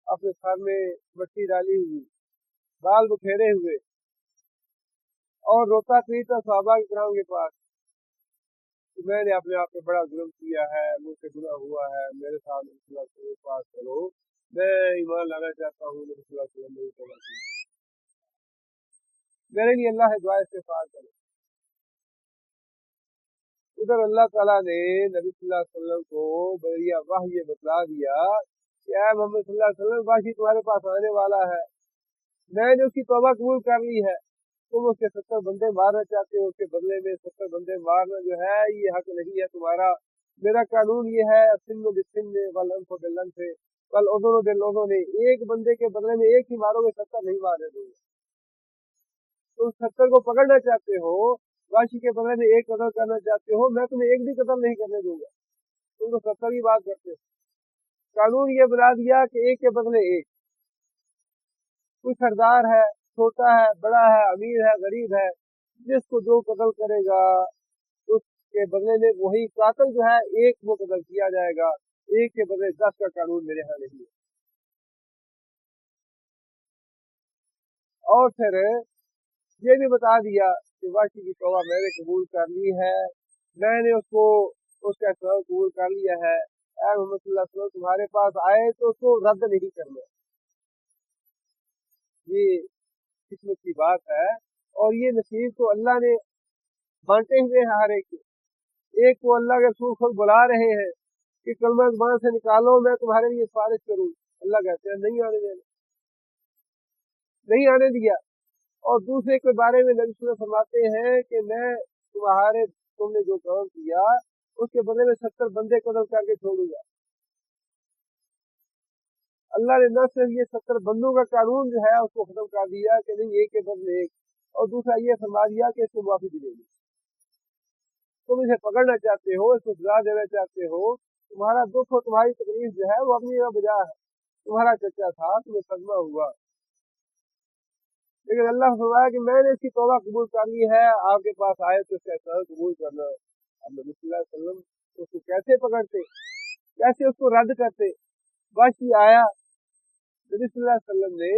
अपने सर में मट्टी डाली हुई, बाल बुखेरे हुए, और रोता पीटता सहाबा किराम के पास कि मैंने अपने आप पे बड़ा जुल्म किया है, मुझसे गुनाह हुआ है, मेरे साथ नबी सल्लल्लाहु अलैहि वसल्लम के पास चलो, मैं ईमान लाना चाहता हूँ, नबी सल्लल्लाहु अलैहि वसल्लम मेरी तौबा कीजिए, मेरे लिए अल्लाह से दुआ इस्तिग़फ़ार करो। उधर अल्लाह ताला ने नबी सल्लल्लाहु अलैहि वसल्लम को बरिया वही बतला दिया कि ऐ मोहम्मद सल्लल्लाहु अलैहि वसल्लम, वाशी तुम्हारे पास आने वाला है, मैंने उसकी तौबा कबूल कर ली है, तुम उसके 70 बंदे मारना चाहते हो, उसके बदले में 70 बंदे मारना जो है ये हक नहीं है तुम्हारा। मेरा कानून ये है सिन्न बिस्सिन्न वल अनफ बिल अनफ वल उज़ुन बिल उज़ुन, एक बंदे के बदले में एक ही मारोगे, 70 नहीं मारने दूंगा। तुम 70 को पकड़ना चाहते हो, वाशी के बदले में एक कत्ल करना चाहते हो, मैं तुम्हें एक भी कत्ल नहीं करने दूंगा, तुम तो 70 की बात करते हो। कानून ये बना दिया कि एक के बदले एक, कोई सरदार है, छोटा है, बड़ा है, अमीर है, गरीब है, जिसको जो कत्ल करेगा उसके बदले में वही कातिल जो है एक वो कत्ल किया जाएगा, एक के बदले 10 का कानून मेरे यहाँ नहीं है। और फिर ये भी बता दिया कि वाशी की तौबा मैंने कबूल कर ली है, मैंने उसका इस्लाम कबूल कर लिया है, ऐ मोहम्मद सल्लल्लाहु अलैहि वसल्लम तुम्हारे पास आए तो उसको रद्द नहीं करना। ये किस्मत की बात है, और ये नसीब तो अल्लाह ने बांटे हुए हैं हर एक को अल्लाह के रसूल खुद बुला रहे हैं कि कलमा ज़बान से निकालो, मैं तुम्हारे लिए सिफारिश करूँ। अल्लाह कहते हैं नहीं आने देना, नहीं आने दिया। और दूसरे के बारे में नबी सल्लल्लाहु अलैहि वसल्लम फरमाते हैं कि मैं तुमने जो काम किया उसके बदले में 70 बंदे कत्ल करके छोड़ूंगा। अल्लाह ने न सिर्फ ये 70 बंदों का कानून जो है उसको खत्म कर दिया कि नहीं एक के बदले एक, और दूसरा ये फरमा दिया कि इसको माफी मिलेगी। तुम इसे पकड़ना चाहते हो, इसको सजा देना चाहते हो, तुम्हारा दुख और तुम्हारी तकलीफ जो है वो अपनी जगह बजा है। तुम्हारा चचा था, तुम्हें सदमा हुआ, लेकिन अल्लाह फरमाया कि मैंने इसकी तौबा कबूल कर ली है, आपके पास आए तो इसका एहसान कबूल करना। अब नबी सल्लल्लाहु अलैहि वसल्लम उसको कैसे पकड़ते, कैसे उसको रद्द करते। वाशी आया, नबी सल्लल्लाहु अलैहि वसल्लम ने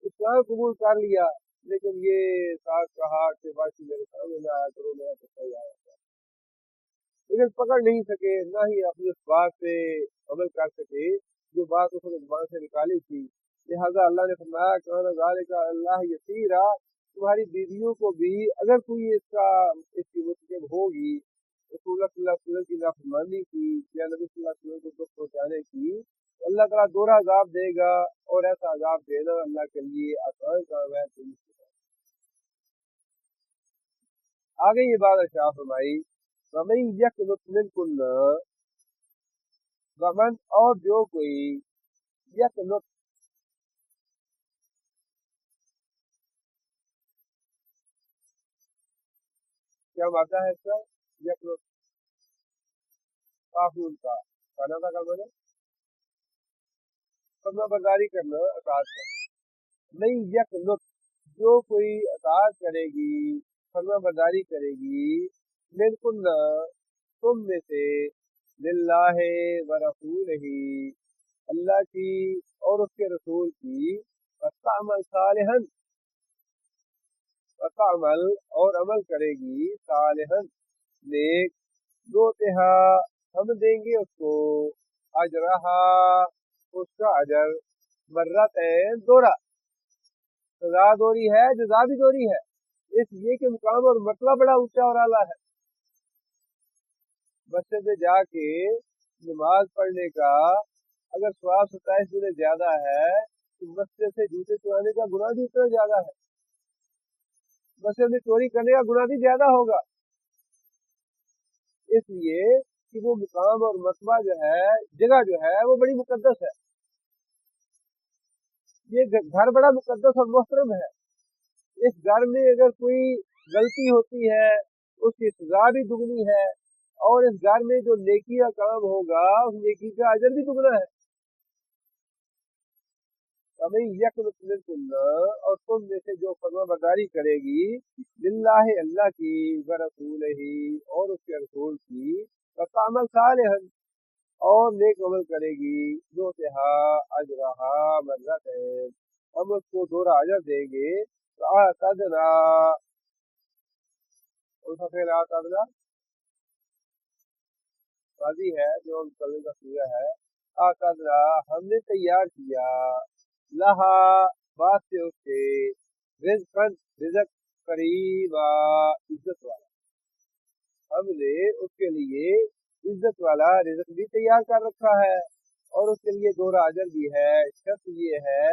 इस्लाम कबूल कर लिया, लेकिन ये साथ कहा कि वाशी मेरे सामने ना आया करो, मेरा चचा ही आया था, लेकिन पकड़ नहीं सके, ना ही अपनी उस बात पे अमल कर सके जो बात उसने जुबान से निकाली थी। लिहाजा अल्लाह ने फरमाया कान ज़ालिका अल्लाह यसीरा, तुम्हारी बीवियों को भी अगर कोई इसकी मुस्तकिल होगी रसूलुल्लाह सल्लल्लाहु अलैहि वसल्लम की नाफरमानी की या नबी सल्लल्लाहु अलैहि वसल्लम को दुख पहुंचाने की, तो अल्लाह ताला दोहरा अजाब देगा, और ऐसा अजाब देना अल्लाह के लिए आसान काम है। आगे ये बात अर्शाद फरमाई वमन यक़नुत मिनकुन्न, वमन और जो कोई यक़नुत, क्या माता है इसका, यक़नुत काफूल का खाना का काम है फरमा बरदारी करना, अताअत करना। नहीं यक़नुत, जो कोई अताअत करेगी, फरमा बरदारी करेगी, मिनकुन्न तुम में से, लिल्लाहि व रसूलिही, अल्लाह की और उसके रसूल की, वतअमल सालिहन, वतअमल और अमल करेगी, सालिहन नेक, दोतिहा हम देंगे उसको, अजरहा उसका अजर, मर्रतैन दोहरा, सजा दोहरी है, जजा भी दोहरी है, इसलिए कि मुकाम और मरतबा बड़ा ऊंचा और आला है। मस्जिद में जाके नमाज पढ़ने का अगर सवाब 27 गुने ज्यादा है, तो मस्जिद से जूते चुराने का गुनाह भी उतना ज्यादा है, मस्जिद में चोरी करने का गुनाह भी ज्यादा होगा। इसलिए कि वो मुकाम और मरतबा जो है, जगह जो है वो बड़ी मुकद्दस है, ये घर बड़ा मुकद्दस और मोहतरम है। इस घर में अगर कोई गलती होती है उसकी सजा भी दुगनी है, और इस घर में जो नेकी का काम होगा उस नेकी का अजर भी दुगना है। हमें और तुम में से जो फरमा बरदारी करेगी लिल्लाहि अल्लाह की, व रसूलिही और उसके रसूल की, वतअमल सालिहन और नेक अमल करेगी, जो तिहा अजरहा मर्रतैन, हम उसको दोहरा अजर देंगे। आतदना आतदना राजी है जो हम कल का सूर्य है, आतदना हमने तैयार किया, लहा बात से उसके, रिज़्क़न रिज़्क़ करीबा इज्जत वाला, हमने उसके लिए इज्जत वाला रिज़्क़ भी तैयार कर रखा है, और उसके लिए दोहरा अजर भी है। शर्त ये है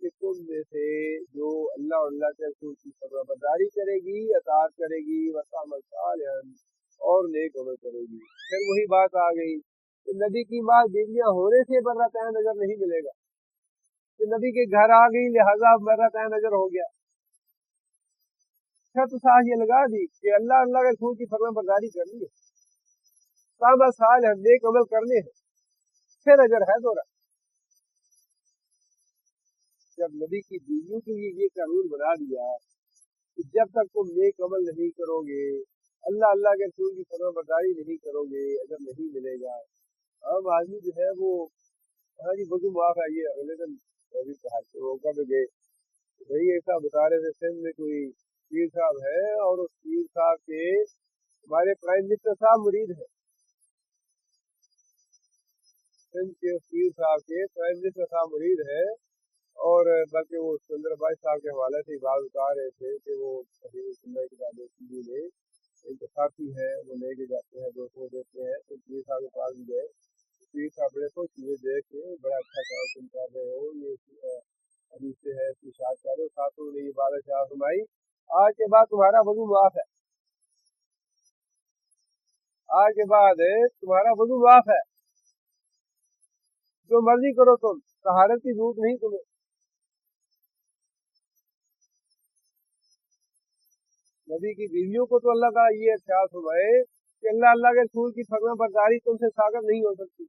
कि तुम में से जो अल्लाह और अल्लाह के रसूल की फरमाबरदारी करेगी, अताअत करेगी, वतअमल सालिहन और नेक अमल करेगी। फिर वही बात आ गई कि नबी की माँ बीवियां होने से मर्रतैन अजर नहीं मिलेगा, कि नबी के घर आ गई लिहाजा मर्रतैन अजर हो गया। शर्त साथ ये लगा दी कि अल्लाह अल्लाह के रसूल की फरमाबरदारी करनी है, काम सालिहन नेक अमल करने हैं, फिर अजर है दोहरा। जब नबी की बीवियों के लिए ये कानून बना दिया कि जब तक तुम नेक अमल नहीं करोगे, अल्लाह अल्लाह के रसूल की फरमाबरदारी नहीं करोगे, अगर नहीं मिलेगा। आम आदमी जो है वो हाँ जी वजू माफ है, ये अगले दिन अभी रोका पे गए भाई ऐसा बता रहे थे सिंध में कोई पीर साहब है और उस पीर साहब के हमारे प्राइम मिनिस्टर साहब मुरीद है। सिंध के उस पीर साहब के प्राइम मिनिस्टर साहब मुरीद है और बल्कि वो सुंदर भाई साहब के हवाले से बात बता रहे थे कि वो किताबें टीवी में एक साथी है वो लेके जाते हैं, दोस्तों देते हैं, तो पीर साहब के पास भी गए। पीर साहब बड़े खुश हुए देख के, बड़ा अच्छा काम तुम कर रहे हो, ये अभी से है इशाद करो, साथों ने ये बात शाह सुनाई, आज के बाद तुम्हारा वजू माफ है, आज के बाद तुम्हारा वजू माफ है, जो मर्जी करो तुम, तहारत की जरूरत नहीं तुम्हें। नबी की बीवियों को तो अल्लाह का ये इरशाद फरमाए कि अल्लाह अल्लाह के रसूल की फरमाबरदारी तुमसे सागर नहीं हो सकती।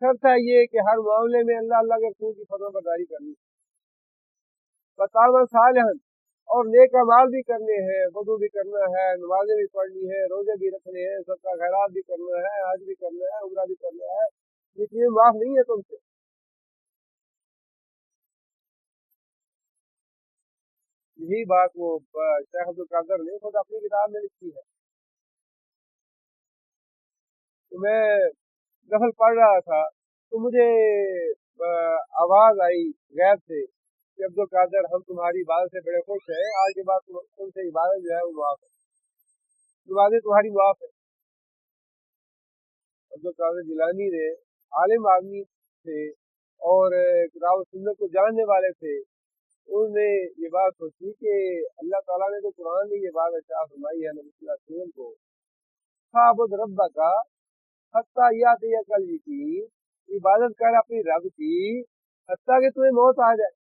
शर्त है ये कि हर मामले में अल्लाह अल्लाह के रसूल की फरमाबरदारी करनी, बतावा सालिहन, और नेक अमाल भी करने हैं, वज़ू भी करना है, नमाजें भी पढ़नी है, रोजे भी रखने हैं, सदका खैरात भी करना है, हज भी करना है, उम्रा भी करना है, ये चीजें माफ नहीं है तुमसे। यही बात वो शेख अब्दुल कादर ने खुद अपनी किताब में लिखी है। तो मैं दफल पढ़ रहा था तो मुझे आवाज आई गैब से कि अब्दुल कादर हम तुम्हारी इबादत से बड़े खुश हैं, आज के बाद तुमसे इबादत जो है वो माफ है, नमाजें तुम्हारी माफ है। अब्दुल कादर जिलानी ने आलिम आदमी थे और किताब सुन्नत को जानने वाले थे। उन्होंने ये बात सोची कि अल्लाह ताला ने तो कुरान में ये बात अच्छा फरमाई है नबी सल्लल्लाहु अलैहि वसल्लम को, फाबुद रब्बका हत्ता यातियकल यकीन, इबादत कर अपनी रब की हत्ता कि तुम्हें मौत आ जाए।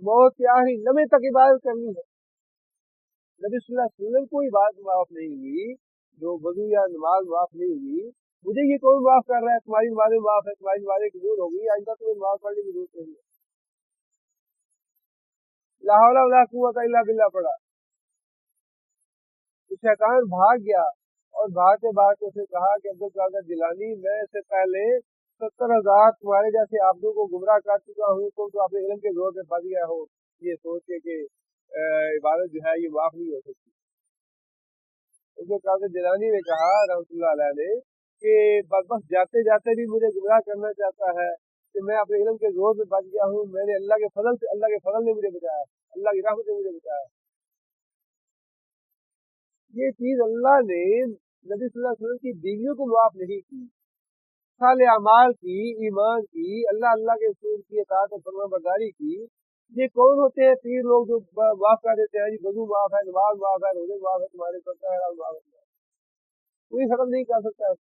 मौत के आखिरी लम्हे तक इबादत करनी है। नबी सल्लल्लाहु अलैहि वसल्लम को इबादत माफ नहीं हुई, जो वजू या नमाज माफ नहीं हुई, मुझे ये कौन माफ कर रहा है? तुम्हारी नमाजें माफ है, तुम्हारी नमाजें कबूल होगी, आइंदा तुम्हें नमाज पढ़ने की जरूरत नहीं है। ला हौला वला कुव्वता इल्ला बिल्लाह पढ़ा तो शैतान भाग गया और भागते भागते उसे कहा कि अब्दुल कादर जिलानी, मैं इससे पहले 70,000 तुम्हारे जैसे आबदों को गुमराह कर चुका हूँ, तुम तो अपने इल्म के जोर पे फंस गया हो ये सोच के कि इबादत जो है ये माफ नहीं हो सकती। अब्दुल कादर जिलानी ने कहा रहमतुल्लाह अलैह ने कि बस जाते जाते भी मुझे गुमराह करना चाहता है कि मैं अपने इल्म के जोर पे बच गया हूँ, मैंने अल्लाह के फजल से, अल्लाह के फजल ने मुझे बचाया, अल्लाह की रहमत ने मुझे बचाया। ये चीज अल्लाह ने नबी सल्लल्लाहु अलैहि वसल्लम की बीवियों को माफ नहीं की, साले अमाल की, ईमान की, अल्लाह अल्लाह के रसूल की इताअत और फरमाबरदारी की। ये कौन होते हैं पीर लोग जो माफ कर देते हैं, जी वजू माफ है, नमाज माफ है, रोजे माफ है, तुम्हारे सदका खैरात माफ है, कोई खत्म नहीं कर सकता है।